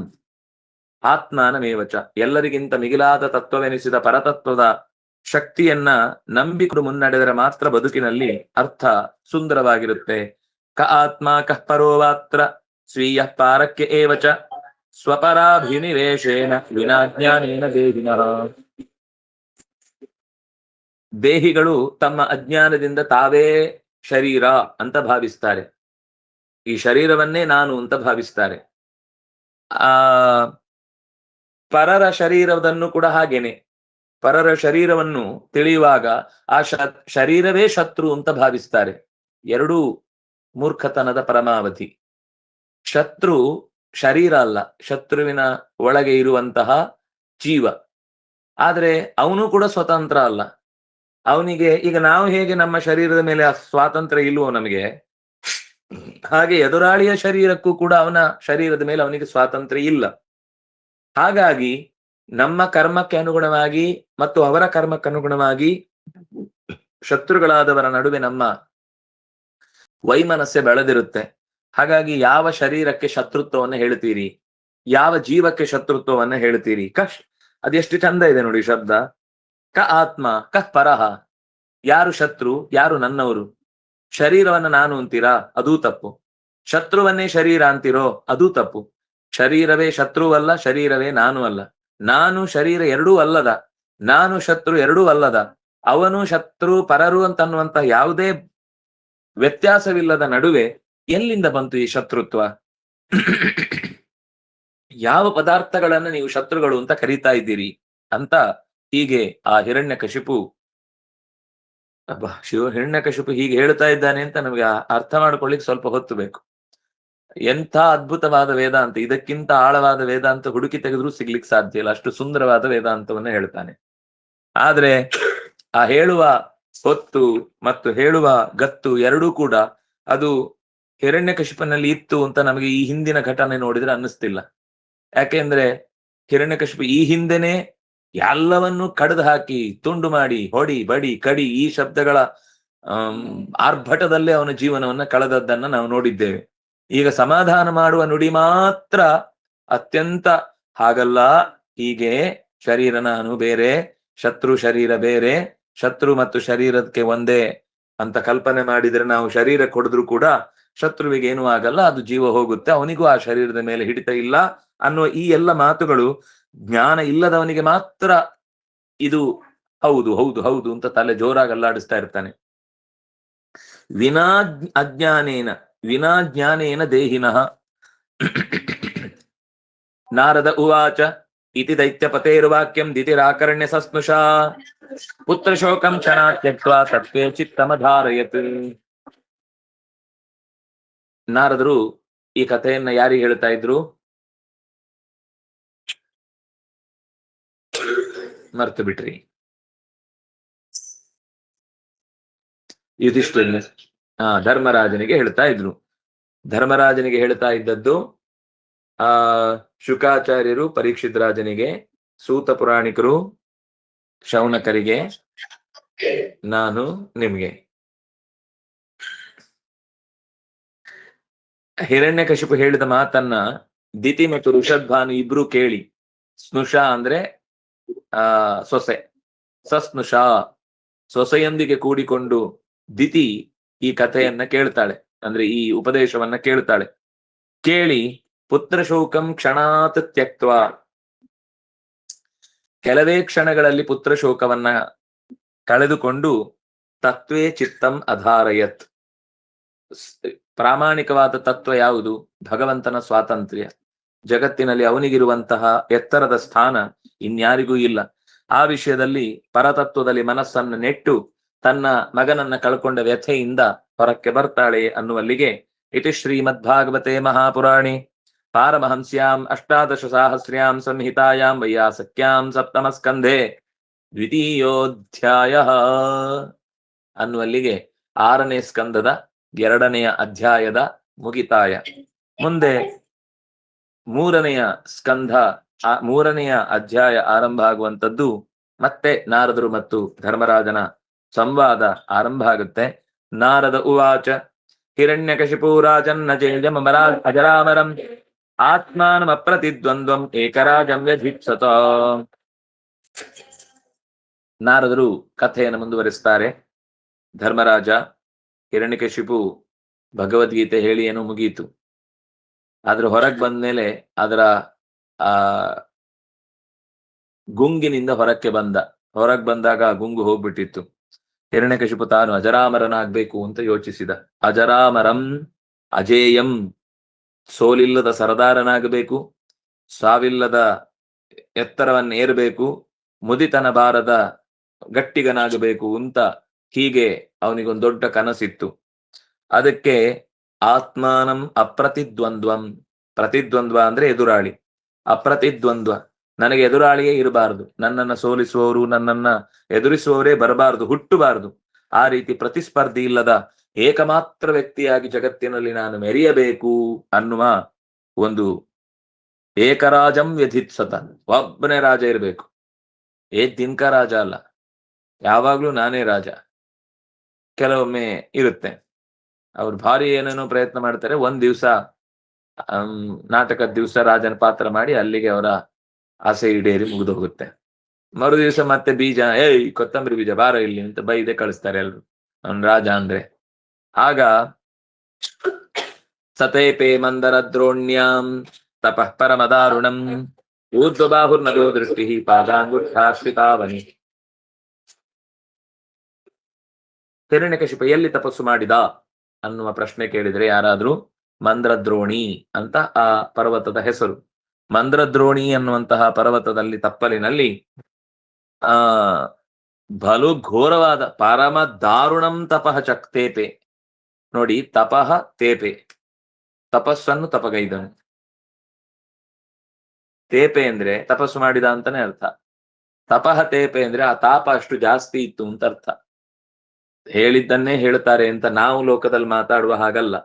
ಆತ್ಮಾನಮೇವಚ, ಎಲ್ಲರಿಗಿಂತ ಮಿಗಿಲಾದ ತತ್ವವೆನಿಸಿದ ಪರತತ್ವದ ಶಕ್ತಿಯನ್ನ ನಂಬಿಕೊಂಡು ಮುನ್ನಡೆದರೆ ಮಾತ್ರ ಬದುಕಿನಲ್ಲಿ ಅರ್ಥ ಸುಂದರವಾಗಿರುತ್ತೆ. ಕ ಆತ್ಮ ಕಃ ಪರೋವಾತ್ರ ಸ್ವೀಯ ಪಾರಕ್ಯ ಏವಚ ಸ್ವಪರಾಭಿನಿವೇಶೇನ ವಿನಾಜ್ಞಾನೇನ ದೇಹಿನಃ. ದೇಹಿಗಳು ತಮ್ಮ ಅಜ್ಞಾನದಿಂದ ತಾವೇ ಶರೀರ ಅಂತ ಭಾವಿಸ್ತಾರೆ. ಈ ಶರೀರವನ್ನೇ ನಾನು ಅಂತ ಭಾವಿಸ್ತಾರೆ. ಪರರ ಶರೀರವನ್ನು ಕೂಡ ಹಾಗೇನೆ. ಪರರ ಶರೀರವನ್ನು ತಿಳಿಯುವಾಗ ಆ ಶರೀರವೇ ಶತ್ರು ಅಂತ ಭಾವಿಸ್ತಾರೆ. ಎರಡೂ ಮೂರ್ಖತನದ ಪರಮಾವಧಿ. ಶತ್ರು ಶರೀರ ಅಲ್ಲ, ಶತ್ರುವಿನ ಒಳಗೆ ಇರುವಂತಹ ಜೀವ. ಆದ್ರೆ ಅವನು ಕೂಡ ಸ್ವತಂತ್ರ ಅಲ್ಲ. ಅವನಿಗೆ ಈಗ ನಾವು ಹೇಗೆ ನಮ್ಮ ಶರೀರದ ಮೇಲೆ ಸ್ವಾತಂತ್ರ್ಯ ಇಲ್ವೋ ನಮಗೆ, ಹಾಗೆ ಎದುರಾಳಿಯ ಶರೀರಕ್ಕೂ ಕೂಡ ಅವನ ಶರೀರದ ಮೇಲೆ ಅವನಿಗೆ ಸ್ವಾತಂತ್ರ್ಯ ಇಲ್ಲ. ಹಾಗಾಗಿ ನಮ್ಮ ಕರ್ಮಕ್ಕೆ ಅನುಗುಣವಾಗಿ ಮತ್ತು ಅವರ ಕರ್ಮಕ್ಕೆ ಅನುಗುಣವಾಗಿ ಶತ್ರುಗಳಾದವರ ನಡುವೆ ನಮ್ಮ ವೈಮನಸ್ಸೆ ಬೆಳೆದಿರುತ್ತೆ. ಹಾಗಾಗಿ ಯಾವ ಶರೀರಕ್ಕೆ ಶತ್ರುತ್ವವನ್ನು ಹೇಳ್ತೀರಿ, ಯಾವ ಜೀವಕ್ಕೆ ಶತ್ರುತ್ವವನ್ನು ಹೇಳ್ತೀರಿ? ಅದೆಷ್ಟು ಚಂದ ಇದೆ ನೋಡಿ ಶಬ್ದ. ಕ ಆತ್ಮ ಕ ಪರಹ. ಯಾರು ಶತ್ರು, ಯಾರು ನನ್ನವರು? ಶರೀರವನ್ನ ನಾನು ಅಂತೀರಾ? ಅದೂ ತಪ್ಪು. ಶತ್ರುವನ್ನೇ ಶರೀರ ಅಂತಿರೋ? ಅದೂ ತಪ್ಪು. ಶರೀರವೇ ಶತ್ರುವಲ್ಲ, ಶರೀರವೇ ನಾನು ಅಲ್ಲ. ನಾನು ಶರೀರ ಎರಡೂ ಅಲ್ಲದ, ನಾನು ಶತ್ರು ಎರಡೂ ಅಲ್ಲದ. ಅವನು ಶತ್ರು ಪರರು ಅಂತನ್ನುವಂತ ಯಾವುದೇ ವ್ಯತ್ಯಾಸವಿಲ್ಲದ ನಡುವೆ ಎಲ್ಲಿಂದ ಬಂತು ಈ ಶತ್ರುತ್ವ? ಯಾವ ಪದಾರ್ಥಗಳನ್ನ ನೀವು ಶತ್ರುಗಳು ಅಂತ ಕರೀತಾ ಇದ್ದೀರಿ ಅಂತ ಹೀಗೆ ಆ ಹಿರಣ್ಯಕಶಿಪು ಹಿರಣ್ಯಕಶಿಪು ಹೀಗೆ ಹೇಳ್ತಾ ಇದ್ದಾನೆ ಅಂತ ನಮಗೆ ಅರ್ಥ ಮಾಡ್ಕೊಳ್ಳಿಕ್ ಸ್ವಲ್ಪ ಹೊತ್ತು ಬೇಕು. ಎಂಥ ಅದ್ಭುತವಾದ ವೇದಾಂತ! ಇದಕ್ಕಿಂತ ಆಳವಾದ ವೇದಾಂತ ಹುಡುಕಿ ತೆಗೆದ್ರೂ ಸಿಗ್ಲಿಕ್ಕೆ ಸಾಧ್ಯ ಇಲ್ಲ, ಅಷ್ಟು ಸುಂದರವಾದ ವೇದಾಂತವನ್ನ ಹೇಳ್ತಾನೆ. ಆದ್ರೆ ಆ ಹೇಳುವ ಹೊತ್ತು ಮತ್ತು ಹೇಳುವ ಗತ್ತು ಎರಡೂ ಕೂಡ ಅದು ಹಿರಣ್ಯಕಶಿಪನಲ್ಲಿ ಇತ್ತು ಅಂತ ನಮಗೆ ಈ ಹಿಂದಿನ ಘಟನೆ ನೋಡಿದ್ರೆ ಅನ್ನಿಸ್ತಿಲ್ಲ. ಯಾಕೆಂದ್ರೆ ಹಿರಣ್ಯಕಶಿಪು ಈ ಹಿಂದೆನೆ ಎಲ್ಲವನ್ನು ಕಡ್ದು ಹಾಕಿ ತುಂಡು ಮಾಡಿ ಹೊಡಿ ಬಡಿ ಕಡಿ ಈ ಶಬ್ದಗಳ ಆರ್ಭಟದಲ್ಲೇ ಅವನ ಜೀವನವನ್ನ ಕಳೆದದ್ದನ್ನ ನಾವು ನೋಡಿದ್ದೇವೆ. ಈಗ ಸಮಾಧಾನ ಮಾಡುವ ನುಡಿ ಮಾತ್ರ ಅತ್ಯಂತ ಹಾಗಲ್ಲ, ಹೀಗೆ ಶರೀರ ನಾನು ಬೇರೆ, ಶತ್ರು ಶರೀರ ಬೇರೆ, ಶತ್ರು ಮತ್ತು ಶರೀರಕ್ಕೆ ಒಂದೇ ಅಂತ ಕಲ್ಪನೆ ಮಾಡಿದ್ರೆ ನಾವು ಶರೀರ ಕೊಡಿದ್ರು ಕೂಡ ಶತ್ರುವಿಗೆ ಏನೂ ಆಗಲ್ಲ, ಅದು ಜೀವ ಹೋಗುತ್ತೆ, ಅವನಿಗೂ ಆ ಶರೀರದ ಮೇಲೆ ಹಿಡಿತ ಇಲ್ಲ ಅನ್ನುವ ಈ ಎಲ್ಲ ಮಾತುಗಳು ಜ್ಞಾನ ಇಲ್ಲದವನಿಗೆ ಮಾತ್ರ ಇದು ಹೌದು ಹೌದು ಹೌದು ಅಂತ ತಲೆ ಜೋರಾಗಿ ಅಲ್ಲಾಡಿಸ್ತಾ ಇರ್ತಾನೆ. ವಿನಾ ಜ್ಞಾನೇನ ದೇಹಿನಃ. ನಾರದ ಉವಾಚ ಇತಿ ದೈತ್ಯಪತೇರ್ವಾಕ್ಯಂ ದಿತಿರಾಕರ್ಣ್ಯ ಸಸ್ನುಷಾ ಪುತ್ರ ಶೋಕಂ ಕ್ಷಣಾತ್ ತ್ಯಕ್ತ್ವಾ ತತ್ವೇ ಚಿತ್ತಮಧಾರಯತ್. ನಾರದರು ಈ ಕಥೆಯನ್ನ ಯಾರಿಗೆ ಹೇಳ್ತಾ ಇದ್ರು? ಮರ್ತು ಬಿಟ್ರಿ. ಯುಧಿಷ್ಠಿರ ಧರ್ಮರಾಜನಿಗೆ ಹೇಳ್ತಾ ಇದ್ರು. ಧರ್ಮರಾಜನಿಗೆ ಹೇಳ್ತಾ ಇದ್ದದ್ದು ಶುಕಾಚಾರ್ಯರು ಪರೀಕ್ಷಿತ್ ರಾಜನಿಗೆ, ಸೂತ ಪುರಾಣಿಕರು ಶೌನಕರಿಗೆ, ನಾನು ನಿಮ್ಗೆ. ಹಿರಣ್ಯಕಶಿಪು ಹೇಳಿದ ಮಾತನ್ನ ದಿತಿ ಮತ್ತು ಋಷಭಾನು ಇಬ್ರು ಕೇಳಿ, ಸ್ನುಷ ಅಂದ್ರೆ ಸೊಸೆ, ಸಸ್ನುಷ ಸೊಸೆಯೊಂದಿಗೆ ಕೂಡಿಕೊಂಡು ದಿತಿ ಈ ಕಥೆಯನ್ನ ಕೇಳ್ತಾಳೆ, ಅಂದ್ರೆ ಈ ಉಪದೇಶವನ್ನ ಕೇಳ್ತಾಳೆ. ಕೇಳಿ ಪುತ್ರ ಶೋಕಂ ಕ್ಷಣಾತ್ ತ್ಯಕ್ತ್ವಾ, ಕೆಲವೇ ಕ್ಷಣಗಳಲ್ಲಿ ಪುತ್ರ ಶೋಕವನ್ನ ಕಳೆದುಕೊಂಡು ತತ್ವೇ ಚಿತ್ತಂ ಅಧಾರಯತ್. ಪ್ರಾಮಾಣಿಕವಾದ ತತ್ವ ಯಾವುದು? ಭಗವಂತನ ಸ್ವಾತಂತ್ರ್ಯ. ಜಗತ್ತಿನಲ್ಲಿ ಅವನಿಗಿರುವಂತಹ ಎತ್ತರದ ಸ್ಥಾನ ಇನ್ಯಾರಿಗೂ ಇಲ್ಲ. ಆ ವಿಷಯದಲ್ಲಿ ಪರತತ್ವದಲ್ಲಿ ಮನಸ್ಸನ್ನು ನೆಟ್ಟು ತನ್ನ ಮಗನನ್ನ ಕಳ್ಕೊಂಡ ವ್ಯಥೆಯಿಂದ ಹೊರಕ್ಕೆ ಬರ್ತಾಳೆ ಅನ್ನುವಲ್ಲಿಗೆ ಇತಿ ಶ್ರೀಮದ್ಭಾಗವತೆ ಮಹಾಪುರಾಣಿ ಪಾರಮಹಂಸ್ಯಾಂ ಅಷ್ಟಾದಶ ಸಾಹಸ್ರ್ಯಾಂ ಸಂಹಿತಾಯಾಂ ವೈಯಾಸಕ್ಯಾಂ ಸಪ್ತಮಸ್ಕಂಧೆ ದ್ವಿತೀಯೋಧ್ಯಾಯ ಅನ್ನುವಲ್ಲಿಗೆ 6ನೇ ಸ್ಕಂದದ 2ನೇ ಅಧ್ಯಾಯದ ಮುಗಿತಾಯ. ಮುಂದೆ 3ನೇ ಸ್ಕಂಧ 3ನೇ ಅಧ್ಯಾಯ ಆರಂಭ ಆಗುವಂಥದ್ದು. ಮತ್ತೆ ನಾರದರು ಮತ್ತು ಧರ್ಮರಾಜನ ಸಂವಾದ ಆರಂಭ ಆಗುತ್ತೆ. ನಾರದ ಉವಾಚ ಹಿರಣ್ಯಕಶಿಪು ರಾಜನ್ನ ಜೇಯಮರಾ ಅಜರಾಮರಂ ಆತ್ಮಾನಮಪ್ರತಿದ್ವಂದ್ವಂ ಏಕರಾಜಂ ವ್ಯಧಿಪ್ಸತ. ನಾರದರು ಕಥೆಯನ್ನು ಮುಂದುವರಿಸ್ತಾರೆ. ಧರ್ಮರಾಜ ಹಿರಣ್ಯಕಶಿಪು ಭಗವದ್ಗೀತೆ ಹೇಳಿ ಏನೋ ಮುಗಿಯಿತು. ಆದ್ರೆ ಹೊರಗೆ ಬಂದ್ಮೇಲೆ ಅದರ ಗುಂಗಿನಿಂದ ಹೊರಗೆ ಬಂದಾಗ ಗುಂಗು ಹೋಗ್ಬಿಟ್ಟಿತ್ತು. ಹಿರಣ್ಯಕಶಿಪು ತಾನು ಅಜರಾಮರನಾಗ್ಬೇಕು ಅಂತ ಯೋಚಿಸಿದ. ಅಜರಾಮರಂ ಅಜೇಯಂ, ಸೋಲಿಲ್ಲದ ಸರದಾರನಾಗಬೇಕು, ಸಾವಿಲ್ಲದ ಎತ್ತರವನ್ನೇರಬೇಕು, ಮುದಿತನ ಬಾರದ ಗಟ್ಟಿಗನಾಗಬೇಕು ಅಂತ ಹೀಗೆ ಅವನಿಗೊಂದು ದೊಡ್ಡ ಕನಸಿತ್ತು. ಅದಕ್ಕೆ ಆತ್ಮಾನಂ ಅಪ್ರತಿದ್ವಂದ್ವಂ, ಪ್ರತಿದ್ವಂದ್ವ ಅಂದ್ರೆ ಎದುರಾಳಿ, ಅಪ್ರತಿದ್ವಂದ್ವ, ನನಗೆ ಎದುರಾಳಿಯೇ ಇರಬಾರದು, ನನ್ನನ್ನ ಸೋಲಿಸುವವರು ನನ್ನನ್ನ ಎದುರಿಸುವವರೇ ಬರಬಾರದು, ಹುಟ್ಟಬಾರದು. ಆ ರೀತಿ ಪ್ರತಿಸ್ಪರ್ಧಿ ಇಲ್ಲದ ಏಕಮಾತ್ರ ವ್ಯಕ್ತಿಯಾಗಿ ಜಗತ್ತಿನಲ್ಲಿ ನಾನು ಮೆರೆಯಬೇಕು ಅನ್ನುವ ಒಂದು ಏಕರಾಜಂ ವ್ಯಧಿತ್ಸತ, ಒಬ್ಬನೇ ರಾಜ ಇರಬೇಕು. ದಿನಕ ರಾಜ ಅಲ್ಲ, ಯಾವಾಗ್ಲೂ ನಾನೇ ರಾಜ. ಕೆಲವೊಮ್ಮೆ ಇರುತ್ತೆ ಅವ್ರು ಭಾರಿ ಏನೇನೋ ಪ್ರಯತ್ನ ಮಾಡ್ತಾರೆ. ಒಂದ್ ದಿವ್ಸ ನಾಟಕದ ದಿವ್ಸ ರಾಜನ ಪಾತ್ರ ಮಾಡಿ ಅಲ್ಲಿಗೆ ಅವರ ಆಸೆ ಈಡೇರಿ ಮುಗಿದು ಹೋಗುತ್ತೆ. ಮರು ದಿವಸ ಮತ್ತೆ ಬೀಜ, ಕೊತ್ತಂಬರಿ ಬೀಜ ಬಾರ ಇಲ್ಲಿ ಅಂತ ಬೈದೆ ಕಳಿಸ್ತಾರೆ ಎಲ್ರು, ಅವ್ನ್ ರಾಜ ಅಂದ್ರೆ. ಆಗ ಸತೇಪೆ ಮಂದರ ದ್ರೋಣ್ಯಾಂ ತಪಃ ಪರಮದಾರುಣಂ ಊರ್ಧ್ವಬಾಹುರ್ನದೋ ದೃಷ್ಟಿ ಪಾದಾಂಗುಷ್ಠಾಶ್ರಿತಾವನಿ. ಹಿರಣ್ಯಕಶಿಪ ಎಲ್ಲಿ ತಪಸ್ಸು ಮಾಡಿದ ಅನ್ನುವ ಪ್ರಶ್ನೆ ಕೇಳಿದ್ರೆ ಯಾರಾದ್ರೂ ಮಂದ್ರದ್ರೋಣಿ ಅಂತ ಆ ಪರ್ವತದ ಹೆಸರು. ಮಂದ್ರದ್ರೋಣಿ ಅನ್ನುವಂತಹ ಪರ್ವತದಲ್ಲಿ ತಪ್ಪಲಿನಲ್ಲಿ ಬಲು ಘೋರವಾದ ಪರಮ ದಾರುಣಂ ತಪಃ ಚಕ್ತೇಪೆ. ನೋಡಿ, ತಪಃ ತೇಪೆ, ತಪಸ್ಸನ್ನು ತಪಗೈದನು. ತೇಪೆ ಅಂದ್ರೆ ತಪಸ್ಸು ಮಾಡಿದ ಅಂತಾನೆ ಅರ್ಥ. ತಪಃ ತೇಪೆ ಅಂದ್ರೆ ಆ ತಾಪ ಅಷ್ಟು ಜಾಸ್ತಿ ಇತ್ತು ಅಂತ ಅರ್ಥ. ಹೇಳಿದ್ದನ್ನೇ ಹೇಳ್ತಾರೆ ಅಂತ ನಾವು ಲೋಕದಲ್ಲಿ ಮಾತಾಡುವ ಹಾಗಲ್ಲ.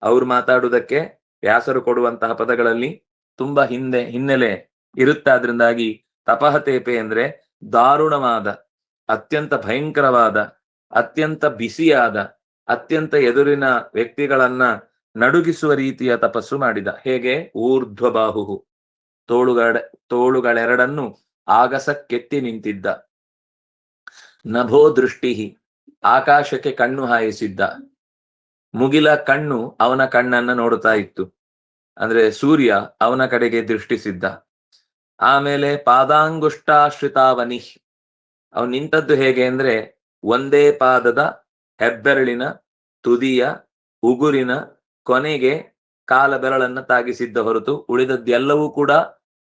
ಅವ್ರು ಮಾತಾಡುವುದಕ್ಕೆ ವ್ಯಾಸರು ಕೊಡುವಂತಹ ಪದಗಳಲ್ಲಿ ತುಂಬಾ ಹಿನ್ನೆಲೆ ಇರುತ್ತೆ. ಅದರಿಂದಾಗಿ ತಪಃ ತೇಪೆ ಅಂದ್ರೆ ದಾರುಣವಾದ, ಅತ್ಯಂತ ಭಯಂಕರವಾದ, ಅತ್ಯಂತ ಬಿಸಿಯಾದ, ಅತ್ಯಂತ ಎದುರಿನ ವ್ಯಕ್ತಿಗಳನ್ನ ನಡುಗಿಸುವ ರೀತಿಯ ತಪಸ್ಸು ಮಾಡಿದ. ಹೇಗೆ? ಊರ್ಧ್ವಬಾಹು, ತೋಳುಗಳೆರಡನ್ನು ಆಗಸಕ್ಕೆತ್ತಿ ನಿಂತಿದ್ದ. ನಭೋ ದೃಷ್ಟಿ, ಆಕಾಶಕ್ಕೆ ಕಣ್ಣು ಹಾಯಿಸಿದ್ದ. ಮುಗಿಲ ಕಣ್ಣು ಅವನ ಕಣ್ಣನ್ನ ನೋಡುತ್ತಾ ಇತ್ತು, ಅಂದ್ರೆ ಸೂರ್ಯ ಅವನ ಕಡೆಗೆ ದೃಷ್ಟಿಸಿದ್ದ. ಆಮೇಲೆ ಪಾದಾಂಗುಷ್ಟಾಶ್ರಿತಾವನಿ, ಅವನು ನಿಂತದ್ದು ಹೇಗೆ ಅಂದ್ರೆ ಒಂದೇ ಪಾದದ ಹೆಬ್ಬೆರಳಿನ ತುದಿಯ ಉಗುರಿನ ಕೊನೆಗೆ ಕಾಲ ಬೆರಳನ್ನ ತಾಗಿಸಿದ್ದ ಹೊರತು ಉಳಿದದ್ದೆಲ್ಲವೂ ಕೂಡ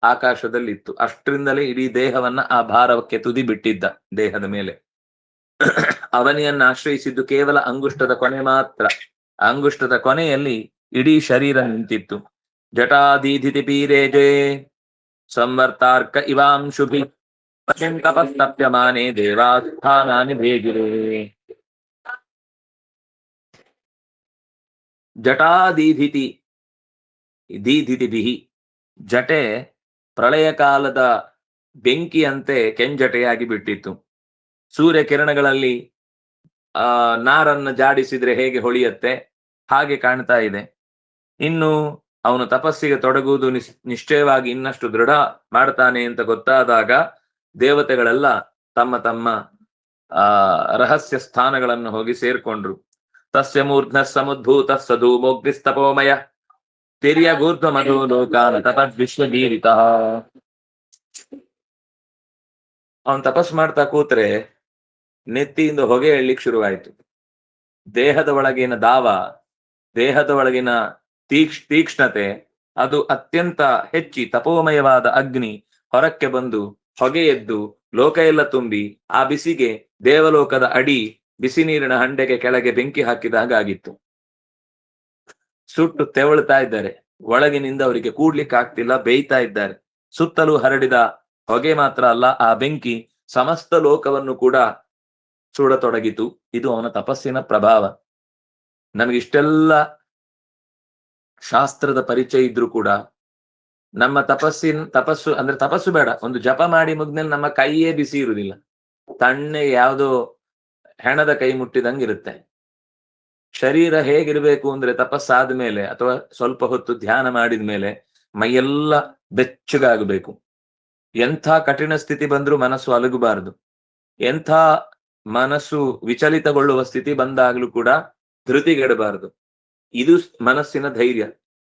ಆಕಾಶದಲ್ಲಿತ್ತು. ಅಷ್ಟರಿಂದಲೇ ಇಡೀ ದೇಹವನ್ನ ಆ ಭಾರಕ್ಕೆ ತುದಿ ಬಿಟ್ಟಿದ್ದ ದೇಹದ ಮೇಲೆ. ಅವನಿಯನ್ನ ಆಶ್ರಯಿಸಿದ್ದು ಕೇವಲ ಅಂಗುಷ್ಟದ ಕೊನೆ ಮಾತ್ರ. ಅಂಗುಷ್ಟದ ಕೊನೆಯಲ್ಲಿ ಇಡೀ ಶರೀರ ನಿಂತಿತ್ತು. ಜಟಾದೀಧಿತಿ ಪೀರೇಜೆ ಸಂವರ್ತಾರ್ಕ ಇವಾಂಶುಭಿ ತಪಸ್ತಪ್ಯಮಾನೆ ದೇವಾಸ್ಥಾನಾನಿ ಭೇಜಿರೇ. ಜಟಾದೀಧಿತಿ ದೀಧಿತಿಭಿಹಿ, ಜಟೆ ಪ್ರಳಯ ಕಾಲದ ಬೆಂಕಿಯಂತೆ ಕೆಂಜಟೆಯಾಗಿ ಬಿಟ್ಟಿತ್ತು. ಸೂರ್ಯ ಕಿರಣಗಳಲ್ಲಿ ನಾರನ್ನು ಜಾಡಿಸಿದ್ರೆ ಹೇಗೆ ಹೊಳೆಯುತ್ತೆ ಹಾಗೆ ಕಾಣ್ತಾ ಇದೆ. ಇನ್ನು ಅವನು ತಪಸ್ಸಿಗೆ ತೊಡಗುವುದು ನಿಶ್ಚಯವಾಗಿ ಇನ್ನಷ್ಟು ದೃಢ ಮಾಡ್ತಾನೆ ಅಂತ ಗೊತ್ತಾದಾಗ ದೇವತೆಗಳೆಲ್ಲ ತಮ್ಮ ತಮ್ಮ ರಹಸ್ಯ ಸ್ಥಾನಗಳನ್ನು ಹೋಗಿ ಸೇರ್ಕೊಂಡ್ರು. ತಸ್ಯ ಮೂರ್ಧ್ನ ಸಮುದ್ಭೂತ ಸಧೂಮೋಗ್ನಿಸ್ತಪೋಮಯ ತಿರ್ಯ ಗೂರ್ಧ್ವ ಮಧೋ ಲೋಕಾನ ತಪದ್ವಿಶ್ವಗೀರಿತ. ಅವನ್ ತಪಸ್ ಮಾಡ್ತಾ ಕೂತ್ರೆ ನೆತ್ತಿಯಿಂದ ಹೊಗೆ ಎಳ್ಲಿಕ್ಕೆ ಶುರುವಾಯ್ತು. ದೇಹದ ಒಳಗಿನ ದಾವ, ದೇಹದ ಒಳಗಿನ ತೀಕ್ಷ್ಣತೆ ಅದು ಅತ್ಯಂತ ಹೆಚ್ಚಿ ತಪೋಮಯವಾದ ಅಗ್ನಿ ಹೊರಕ್ಕೆ ಬಂದು ಹೊಗೆ ಎದ್ದು ಲೋಕ ಎಲ್ಲ ತುಂಬಿ ಆ ಬಿಸಿಗೆ ದೇವಲೋಕದ ಅಡಿ ಬಿಸಿ ನೀರಿನ ಹಂಡೆಗೆ ಕೆಳಗೆ ಬೆಂಕಿ ಹಾಕಿದಾಗ ಆಗಿತ್ತು. ಸುಟ್ಟು ತೆವಳ್ತಾ ಇದ್ದಾರೆ. ಒಳಗಿನಿಂದ ಅವರಿಗೆ ಕೂಡ್ಲಿಕ್ಕೆ ಆಗ್ತಿಲ್ಲ, ಬೇಯ್ತಾ ಇದ್ದಾರೆ. ಸುತ್ತಲೂ ಹರಡಿದ ಹೊಗೆ ಮಾತ್ರ ಅಲ್ಲ, ಆ ಬೆಂಕಿ ಸಮಸ್ತ ಲೋಕವನ್ನು ಕೂಡ ಸುಡತೊಡಗಿತು. ಇದು ಅವನ ತಪಸ್ಸಿನ ಪ್ರಭಾವ. ನಮಗಿಷ್ಟೆಲ್ಲ ಶಾಸ್ತ್ರದ ಪರಿಚಯ ಇದ್ರೂ ಕೂಡ ನಮ್ಮ ತಪಸ್ಸು ಅಂದ್ರೆ ತಪಸ್ಸು ಬೇಡ, ಒಂದು ಜಪ ಮಾಡಿ ಮುಗ್ದ್ಮೇಲೆ ನಮ್ಮ ಕೈಯೇ ಬಿಸಿ ಇರುವುದಿಲ್ಲ. ತಣ್ಣೆ ಯಾವುದೋ ಹೆಣದ ಕೈ ಮುಟ್ಟಿದಂಗಿರುತ್ತೆ. ಶರೀರ ಹೇಗಿರ್ಬೇಕು ಅಂದ್ರೆ ತಪಸ್ಸಾದ ಮೇಲೆ ಅಥವಾ ಸ್ವಲ್ಪ ಹೊತ್ತು ಧ್ಯಾನ ಮಾಡಿದ ಮೇಲೆ ಮೈಯೆಲ್ಲ ಬೆಚ್ಚಗಾಗಬೇಕು. ಎಂಥ ಕಠಿಣ ಸ್ಥಿತಿ ಬಂದ್ರೂ ಮನಸ್ಸು ಅಲಗಬಾರದು. ಎಂಥ ಮನಸ್ಸು ವಿಚಲಿತಗೊಳ್ಳುವ ಸ್ಥಿತಿ ಬಂದಾಗ್ಲೂ ಕೂಡ ಧೃತಿಗೆಡಬಾರದು. ಇದು ಮನಸ್ಸಿನ ಧೈರ್ಯ.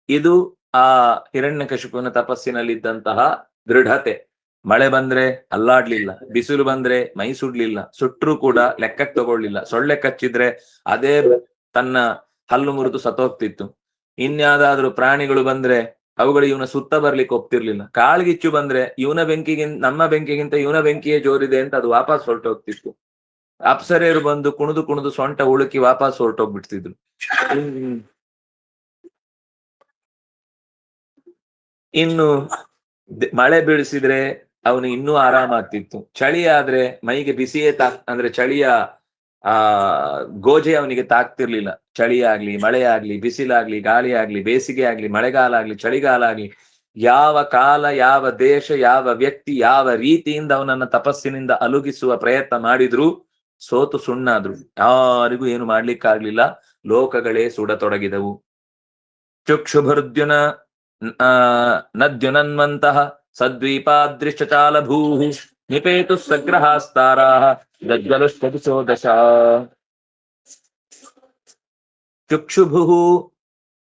ಇದು ಆ ಹಿರಣ್ಯಕಶಿಪುವಿನ ತಪಸ್ಸಿನಲ್ಲಿದ್ದಂತಹ ದೃಢತೆ. ಮಳೆ ಬಂದ್ರೆ ಅಲ್ಲಾಡ್ಲಿಲ್ಲ, ಬಿಸಿಲು ಬಂದ್ರೆ ಮೈ ಸುಡ್ಲಿಲ್ಲ, ಸುಟ್ರೂ ಕೂಡ ಲೆಕ್ಕಕ್ಕೆ ತಗೊಳ್ಳಿಲ್ಲ. ಸೊಳ್ಳೆ ಕಚ್ಚಿದ್ರೆ ಅದೇ ತನ್ನ ಹಲ್ಲು ಮುರಿದು ಸತ್ತೋಗ್ತಿತ್ತು. ಇನ್ಯಾವುದಾದ್ರೂ ಪ್ರಾಣಿಗಳು ಬಂದ್ರೆ ಅವುಗಳು ಇವನ ಸುತ್ತ ಬರ್ಲಿಕ್ಕೆ ಒಪ್ತಿರ್ಲಿಲ್ಲ. ಕಾಳ್ಗಿಚ್ಚು ಬಂದ್ರೆ ನಮ್ಮ ಬೆಂಕಿಗಿಂತ ಇವನ ಬೆಂಕಿಯೇ ಜೋರಿದೆ ಅಂತ ಅದು ವಾಪಸ್ ಹೊರಟೋಗ್ತಿತ್ತು. ಅಪ್ಸರೆಯರು ಬಂದು ಕುಣಿದು ಕುಣಿದು ಸೊಂಟ ಉಳುಕಿ ವಾಪಸ್ ಹೊರಟೋಗ್ಬಿಡ್ತಿದ್ರು. ಇನ್ನು ಮಳೆ ಬೀಳಿಸಿದ್ರೆ ಅವನು ಇನ್ನೂ ಆರಾಮಾಗ್ತಿತ್ತು. ಚಳಿ ಆದ್ರೆ ಮೈಗೆ ಬಿಸಿಯೇ ಅಂದ್ರೆ ಚಳಿಯ ಗೋಜೆ ಅವನಿಗೆ ತಾಕ್ತಿರ್ಲಿಲ್ಲ. ಚಳಿ ಆಗ್ಲಿ, ಮಳೆ ಆಗ್ಲಿ, ಬಿಸಿಲಾಗ್ಲಿ, ಗಾಳಿ ಆಗ್ಲಿ, ಬೇಸಿಗೆ ಆಗ್ಲಿ, ಮಳೆಗಾಲ ಆಗ್ಲಿ, ಚಳಿಗಾಲ ಆಗ್ಲಿ, ಯಾವ ಕಾಲ, ಯಾವ ದೇಶ, ಯಾವ ವ್ಯಕ್ತಿ, ಯಾವ ರೀತಿಯಿಂದ ಅವನನ್ನ ತಪಸ್ಸಿನಿಂದ ಅಲುಗಿಸುವ ಪ್ರಯತ್ನ ಮಾಡಿದ್ರು ಸೋತು ಸುಣ್ಣಾದ್ರು. ಯಾರಿಗೂ ಏನು ಮಾಡ್ಲಿಕ್ಕಾಗ್ಲಿಲ್ಲ. ಲೋಕಗಳೇ ಸುಡತೊಡಗಿದವು. ಚುಕ್ಷುಭೃದ್ಯುನ ನದ್ಯುನನ್ವಂತಹ ಸದ್ವೀಪಾದೃಶ್ಚಾಲ ಭೂ ನಿಪೇತು ಸಗ್ರಹಾಸ್ತಾರಾ ದಜ್ಜಲುಷ್ಟದಿಶೋ ದಶ. ಚುಕ್ಷುಭು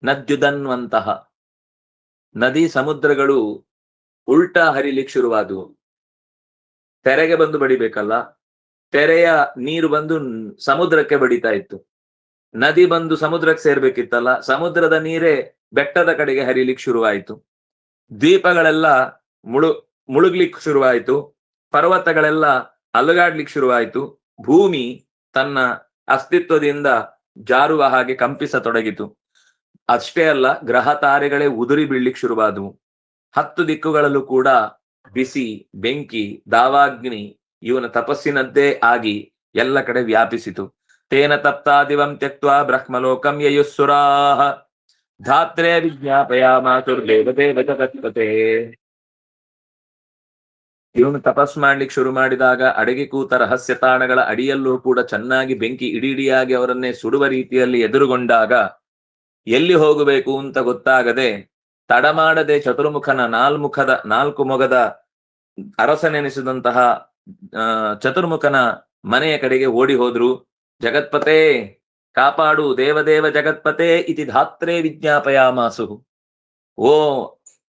ನದ್ಯುದನ್ವಂತಹ, ನದಿ ಸಮುದ್ರಗಳು ಉಲ್ಟಾ ಹರಿಲಿಕ್ಕೆ ಶುರುವಾದವು. ತೆರೆಗೆ ಬಂದು ಬಡಿಬೇಕಲ್ಲ, ತೆರೆಯ ನೀರು ಬಂದು ಸಮುದ್ರಕ್ಕೆ ಬಡಿತಾ ಇತ್ತು. ನದಿ ಬಂದು ಸಮುದ್ರಕ್ಕೆ ಸೇರ್ಬೇಕಿತ್ತಲ್ಲ, ಸಮುದ್ರದ ನೀರೇ ಬೆಟ್ಟದ ಕಡೆಗೆ ಹರಿಲಿಕ್ಕೆ ಶುರುವಾಯಿತು. ದ್ವೀಪಗಳೆಲ್ಲ ಮುಳುಗ್ಲಿಕ್ಕೆ ಶುರುವಾಯಿತು. ಪರ್ವತಗಳೆಲ್ಲ ಅಲುಗಾಡ್ಲಿಕ್ಕೆ ಶುರುವಾಯಿತು. ಭೂಮಿ ತನ್ನ ಅಸ್ತಿತ್ವದಿಂದ ಜಾರುವ ಹಾಗೆ ಕಂಪಿಸತೊಡಗಿತು. ಅಷ್ಟೇ ಅಲ್ಲ, ಗ್ರಹ ತಾರೆಗಳೇ ಉದುರಿ ಬೀಳ್ಲಿಕ್ಕೆ ಶುರುವಾದವು. 10 ದಿಕ್ಕುಗಳಲ್ಲೂ ಕೂಡ ಬಿಸಿ, ಬೆಂಕಿ, ದಾವಾಗ್ನಿ ಇವನ ತಪಸ್ಸಿನದ್ದೇ ಆಗಿ ಎಲ್ಲ ಕಡೆ ವ್ಯಾಪಿಸಿತು. ತೇನ ತಪ್ತಾದಿವಂ ತ್ಯಕ್ತ್ವಾ ಬ್ರಹ್ಮಲೋಕಂ ಯಯುಸ್ಸುರಾಃ ಧಾತ್ರೆ ವಿಜ್ಞಾಪಯಾಮಾತುರ್ದೇವದೇವ ಜಗತ್ಪತೆ. ಇವನು ತಪಸ್ ಮಾಡ್ಲಿಕ್ಕೆ ಶುರು ಮಾಡಿದಾಗ ಅಡಗಿ ಕೂತ ರಹಸ್ಯ ತಾಣಗಳ ಅಡಿಯಲ್ಲೂ ಕೂಡ ಚೆನ್ನಾಗಿ ಬೆಂಕಿ ಇಡಿಯಾಗಿ ಅವರನ್ನೇ ಸುಡುವ ರೀತಿಯಲ್ಲಿ ಎದುರುಗೊಂಡಾಗ ಎಲ್ಲಿ ಹೋಗಬೇಕು ಅಂತ ಗೊತ್ತಾಗದೆ ತಡಮಾಡದೆ ಚತುರ್ಮುಖನ 4 ಮೊಗದ ಅರಸನೆನಿಸಿದಂತಹ ಚತುರ್ಮುಖನ ಮನೆಯ ಕಡೆಗೆ ಓಡಿ ಹೋದ್ರು. ಜಗತ್ಪತೆ ಕಾಪಾಡು, ದೇವದೇವ ಜಗತ್ಪತೆ ಇತಿ ಧಾತ್ರೆ ವಿಜ್ಞಾಪಯಾಮಾಸು. ಓ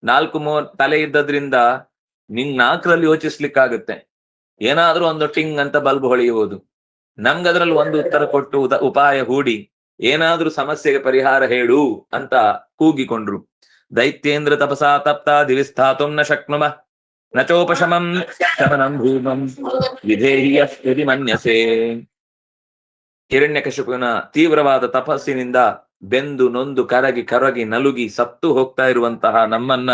4 ತಲೆ ಇದ್ದದ್ರಿಂದ ನಿಂಗ್ 4ರಲ್ಲಿ ಯೋಚಿಸ್ಲಿಕ್ಕಾಗುತ್ತೆ. ಏನಾದ್ರೂ ಒಂದು ಟಿಂಗ್ ಅಂತ ಬಲ್ಬ್ ಹೊಳೆಯುವುದು. ನಮ್ಗದ್ರಲ್ಲಿ ಒಂದು ಉತ್ತರ ಕೊಟ್ಟು ಉಪಾಯ ಹೂಡಿ ಏನಾದ್ರೂ ಸಮಸ್ಯೆಗೆ ಪರಿಹಾರ ಹೇಳು ಅಂತ ಕೂಗಿಕೊಂಡ್ರು. ದೈತ್ಯೇಂದ್ರ ತಪಸಾ ತಪ್ತ ದಿವಿಸ್ಥಾತುಂ ನ ಶಕ್ನುಮ ನಚೋಪಶಮಂ ಶಮನಂ ಭೂಮಂ ವಿಧೇಹಿಯಸ್ತಿ ಮನ್ಯಸೆ. ಹಿರಣ್ಯಕಶಿಪುವಿನ ತೀವ್ರವಾದ ತಪಸ್ಸಿನಿಂದ ಬೆಂದು ನೊಂದು ಕರಗಿ ನಲುಗಿ ಸತ್ತು ಹೋಗ್ತಾ ಇರುವಂತಹ ನಮ್ಮನ್ನ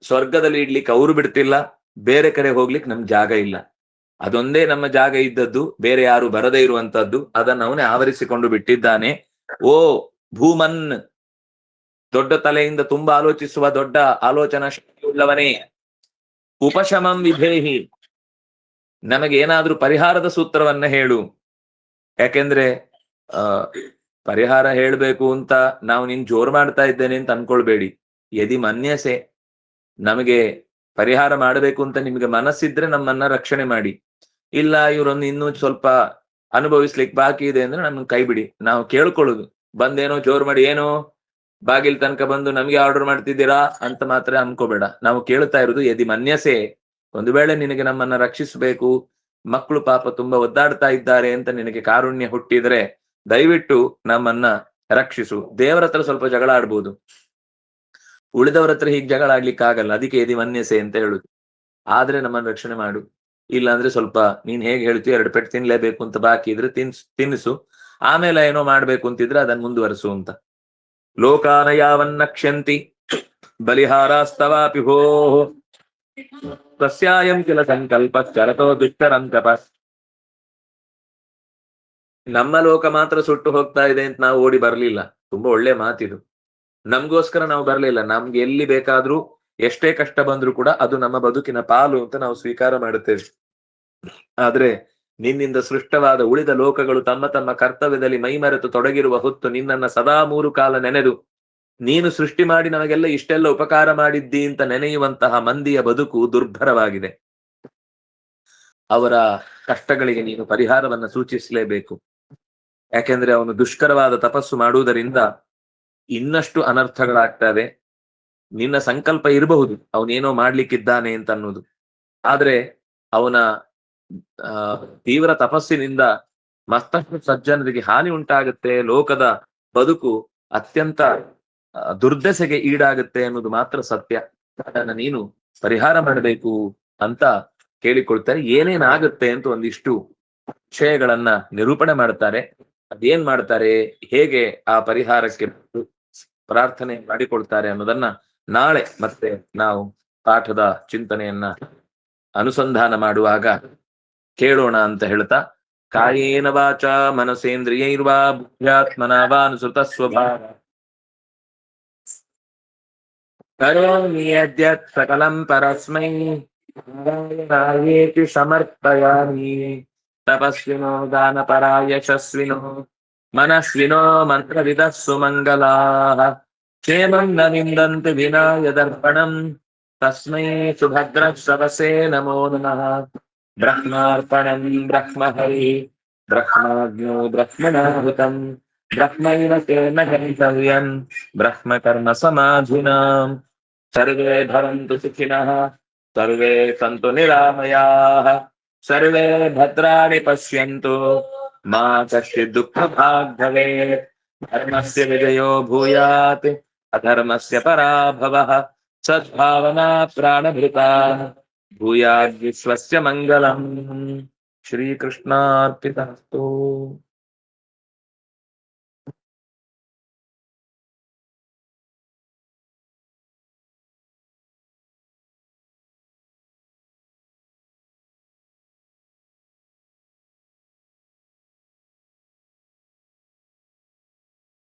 ಸ್ವರ್ಗದಲ್ಲಿ ಇಡ್ಲಿಕ್ಕೆ ಅವರು ಬಿಡ್ತಿಲ್ಲ, ಬೇರೆ ಕಡೆ ಹೋಗ್ಲಿಕ್ಕೆ ನಮ್ ಜಾಗ ಇಲ್ಲ. ಅದೊಂದೇ ನಮ್ಮ ಜಾಗ ಇದ್ದದ್ದು, ಬೇರೆ ಯಾರು ಬರದೇ ಇರುವಂತದ್ದು. ಅದನ್ನು ಅವನೇ ಆವರಿಸಿಕೊಂಡು ಬಿಟ್ಟಿದ್ದಾನೆ. ಓ ಭೂಮನ್, ದೊಡ್ಡ ತಲೆಯಿಂದ ತುಂಬಾ ಆಲೋಚಿಸುವ ದೊಡ್ಡ ಆಲೋಚನಾ ಶಕ್ತಿಯುಳ್ಳವನೇ, ಉಪಶಮಂ ವಿಧೇಹಿ, ನಮಗೆ ಏನಾದ್ರೂ ಪರಿಹಾರದ ಸೂತ್ರವನ್ನ ಹೇಳು. ಯಾಕೆಂದ್ರೆ ಪರಿಹಾರ ಹೇಳ್ಬೇಕು ಅಂತ ನಾವು ನಿನ್ ಜೋರ್ ಮಾಡ್ತಾ ಇದ್ದೇನೆ ಅಂತ ಅನ್ಕೊಳ್ಬೇಡಿ. ಯದಿ ಮನ್ಯಸೆ, ನಮಗೆ ಪರಿಹಾರ ಮಾಡಬೇಕು ಅಂತ ನಿಮ್ಗೆ ಮನಸ್ಸಿದ್ರೆ ನಮ್ಮನ್ನ ರಕ್ಷಣೆ ಮಾಡಿ. ಇಲ್ಲ ಇವರನ್ನು ಇನ್ನೂ ಸ್ವಲ್ಪ ಅನುಭವಿಸ್ಲಿಕ್ಕೆ ಬಾಕಿ ಇದೆ ಅಂದ್ರೆ ನಮ್ಮನ್ನ ಕೈ ಬಿಡಿ. ನಾವು ಕೇಳ್ಕೊಳ್ಳುದು, ಬಂದೇನೋ ಜೋರ್ ಮಾಡಿ ಏನೋ ಬಾಗಿಲ್ ತನಕ ಬಂದು ನಮ್ಗೆ ಆರ್ಡರ್ ಮಾಡ್ತಿದ್ದೀರಾ ಅಂತ ಮಾತ್ರ ಅನ್ಕೋಬೇಡ. ನಾವು ಕೇಳ್ತಾ ಇರುದು ಯದಿ ಮನ್ಯಸೆ, ಒಂದು ವೇಳೆ ನಿನಗೆ ನಮ್ಮನ್ನ ರಕ್ಷಿಸಬೇಕು, ಮಕ್ಕಳು ಪಾಪ ತುಂಬಾ ಒದ್ದಾಡ್ತಾ ಇದ್ದಾರೆ ಅಂತ ನಿನಗೆ ಕಾರುಣ್ಯ ಹುಟ್ಟಿದ್ರೆ ದಯವಿಟ್ಟು ನಮ್ಮನ್ನ ರಕ್ಷಿಸು. ದೇವರ ಹತ್ರ ಸ್ವಲ್ಪ ಜಗಳ ಆಡ್ಬೋದು, ಉಳಿದವರ ಹತ್ರ ಹೀಗೆ ಜಗಳ ಆಡ್ಲಿಕ್ಕೆ ಆಗಲ್ಲ. ಅದಕ್ಕೆ ಯದಿ ಮನ್ಯಸೆ ಅಂತ ಹೇಳುದು. ಆದ್ರೆ ನಮ್ಮನ್ನ ರಕ್ಷಣೆ ಮಾಡು. ಇಲ್ಲ ಅಂದ್ರೆ ಸ್ವಲ್ಪ ನೀನ್ ಹೇಗೆ ಹೇಳ್ತೀವಿ 2 ಪೆಟ್ಟು ತಿನ್ಲೇಬೇಕು ಅಂತ ಬಾಕಿ ಇದ್ರೆ ತಿನ್ನಿಸು, ಆಮೇಲೆ ಏನೋ ಮಾಡ್ಬೇಕು ಅಂತಿದ್ರೆ ಅದನ್ನ ಮುಂದುವರಿಸು ಅಂತ. ಲೋಕಾನ ಯಾವನ್ನಕ್ಷ್ಯಂತಿ ಬಲಿಹಾರಾಸ್ತವಾಪಿ ಭೋ ತಸ್ಯಾಯಂ ಕಿಲ ಸಂಕಲ್ಪ ಚರತೋ ದುಷ್ಟರಂಕಪ. ನಮ್ಮ ಲೋಕ ಮಾತ್ರ ಸುಟ್ಟು ಹೋಗ್ತಾ ಇದೆ ಅಂತ ನಾವು ಓಡಿ ಬರ್ಲಿಲ್ಲ. ತುಂಬಾ ಒಳ್ಳೆ ಮಾತಿದು. ನಮ್ಗೋಸ್ಕರ ನಾವು ಬರ್ಲಿಲ್ಲ. ನಮ್ಗೆ ಎಲ್ಲಿ ಬೇಕಾದ್ರೂ ಎಷ್ಟೇ ಕಷ್ಟ ಬಂದ್ರೂ ಕೂಡ ಅದು ನಮ್ಮ ಬದುಕಿನ ಪಾಲು ಅಂತ ನಾವು ಸ್ವೀಕಾರ ಮಾಡುತ್ತೇವೆ. ಆದ್ರೆ ನಿನ್ನಿಂದ ಸೃಷ್ಟವಾದ ಉಳಿದ ಲೋಕಗಳು ತಮ್ಮ ತಮ್ಮ ಕರ್ತವ್ಯದಲ್ಲಿ ಮೈಮರೆತು ತೊಡಗಿರುವ ಹೊತ್ತು ನಿನ್ನನ್ನ ಸದಾ 3 ಕಾಲ ನೆನೆದು ನೀನು ಸೃಷ್ಟಿ ಮಾಡಿ ನಮಗೆಲ್ಲ ಇಷ್ಟೆಲ್ಲ ಉಪಕಾರ ಮಾಡಿದ್ದಿ ಅಂತ ನೆನೆಯುವಂತಹ ಮಂದಿಯ ಬದುಕು ದುರ್ಭರವಾಗಿದೆ. ಅವರ ಕಷ್ಟಗಳಿಗೆ ನೀನು ಪರಿಹಾರವನ್ನ ಸೂಚಿಸಲೇಬೇಕು. ಯಾಕೆಂದ್ರೆ ಅವನು ದುಷ್ಕರವಾದ ತಪಸ್ಸು ಮಾಡುವುದರಿಂದ ಇನ್ನಷ್ಟು ಅನರ್ಥಗಳಾಗ್ತವೆ. ನಿನ್ನ ಸಂಕಲ್ಪ ಇರಬಹುದು ಅವನೇನೋ ಮಾಡ್ಲಿಕ್ಕಿದ್ದಾನೆ ಅಂತ ಅನ್ನೋದು, ಆದ್ರೆ ಅವನ ತೀವ್ರ ತಪಸ್ಸಿನಿಂದ ಮತ್ತಷ್ಟು ಸಜ್ಜನರಿಗೆ ಹಾನಿ ಉಂಟಾಗುತ್ತೆ, ಲೋಕದ ಬದುಕು ಅತ್ಯಂತ ದುರ್ದಶೆಗೆ ಈಡಾಗುತ್ತೆ ಅನ್ನೋದು ಮಾತ್ರ ಸತ್ಯ. ಅದನ್ನ ನೀನು ಪರಿಹಾರ ಮಾಡಬೇಕು ಅಂತ ಕೇಳಿಕೊಳ್ತಾರೆ. ಏನೇನಾಗುತ್ತೆ ಅಂತ ಒಂದಿಷ್ಟು ವಿಷಯಗಳನ್ನ ನಿರೂಪಣೆ ಮಾಡ್ತಾರೆ. ಅದೇನ್ ಮಾಡ್ತಾರೆ, ಹೇಗೆ ಆ ಪರಿಹಾರಕ್ಕೆ ಪ್ರಾರ್ಥನೆ ಮಾಡಿಕೊಳ್ತಾರೆ ಅನ್ನೋದನ್ನ ನಾಳೆ ಮತ್ತೆ ನಾವು ಪಾಠದ ಚಿಂತನೆಯನ್ನ ಅನುಸಂಧಾನ ಮಾಡುವಾಗ ಕೇಳೋಣ ಅಂತ ಹೇಳ್ತಾ, ಕಾಯೇನ ವಾಚ ಮನಸೇಂದ್ರಿಯೈರ್ವಾ ಬುದ್ಧ್ಯಾತ್ಮನಾ ವಾ ಅನುಸೃತ ಸ್ವಭಾವ ಕರೋಮಿ ಯದ್ಯತ್ ಸಕಲಂ ಪರಸ್ಮೈ ನಾರಾಯಣಾಯೇತಿ ಸಮರ್ಪಯಾಮಿ. ತಪಸ್ವಿನೋ ದಾನಪರಾ ಯಶಸ್ವಿನೋ मनस्विनो मन्त्रविदः सुमङ्गलाः क्षेमं न विन्दन्ति विना यदर्पणम् तस्मै सुभद्रश्रवसे नमो नमः ब्रह्मार्पणम् ब्रह्महरि ब्रह्माग्नो ब्रह्मणाहुतम् ब्रह्मैव तेन गन्तव्यम् ब्रह्मकर्म समाधिना सर्वे भवन्तु सुखिनः सर्वे सन्तु निरामयाः सर्वे भद्राणि पश्यन्तु मा कश्चित् दुःखभाग् भवेत् धर्मस्य विजयो भूयात् अधर्मस्य पराभवः सद्भावना प्राणभृता भूयाद्विश्वस्य मङ्गलम् श्रीकृष्णार्पितमस्तु।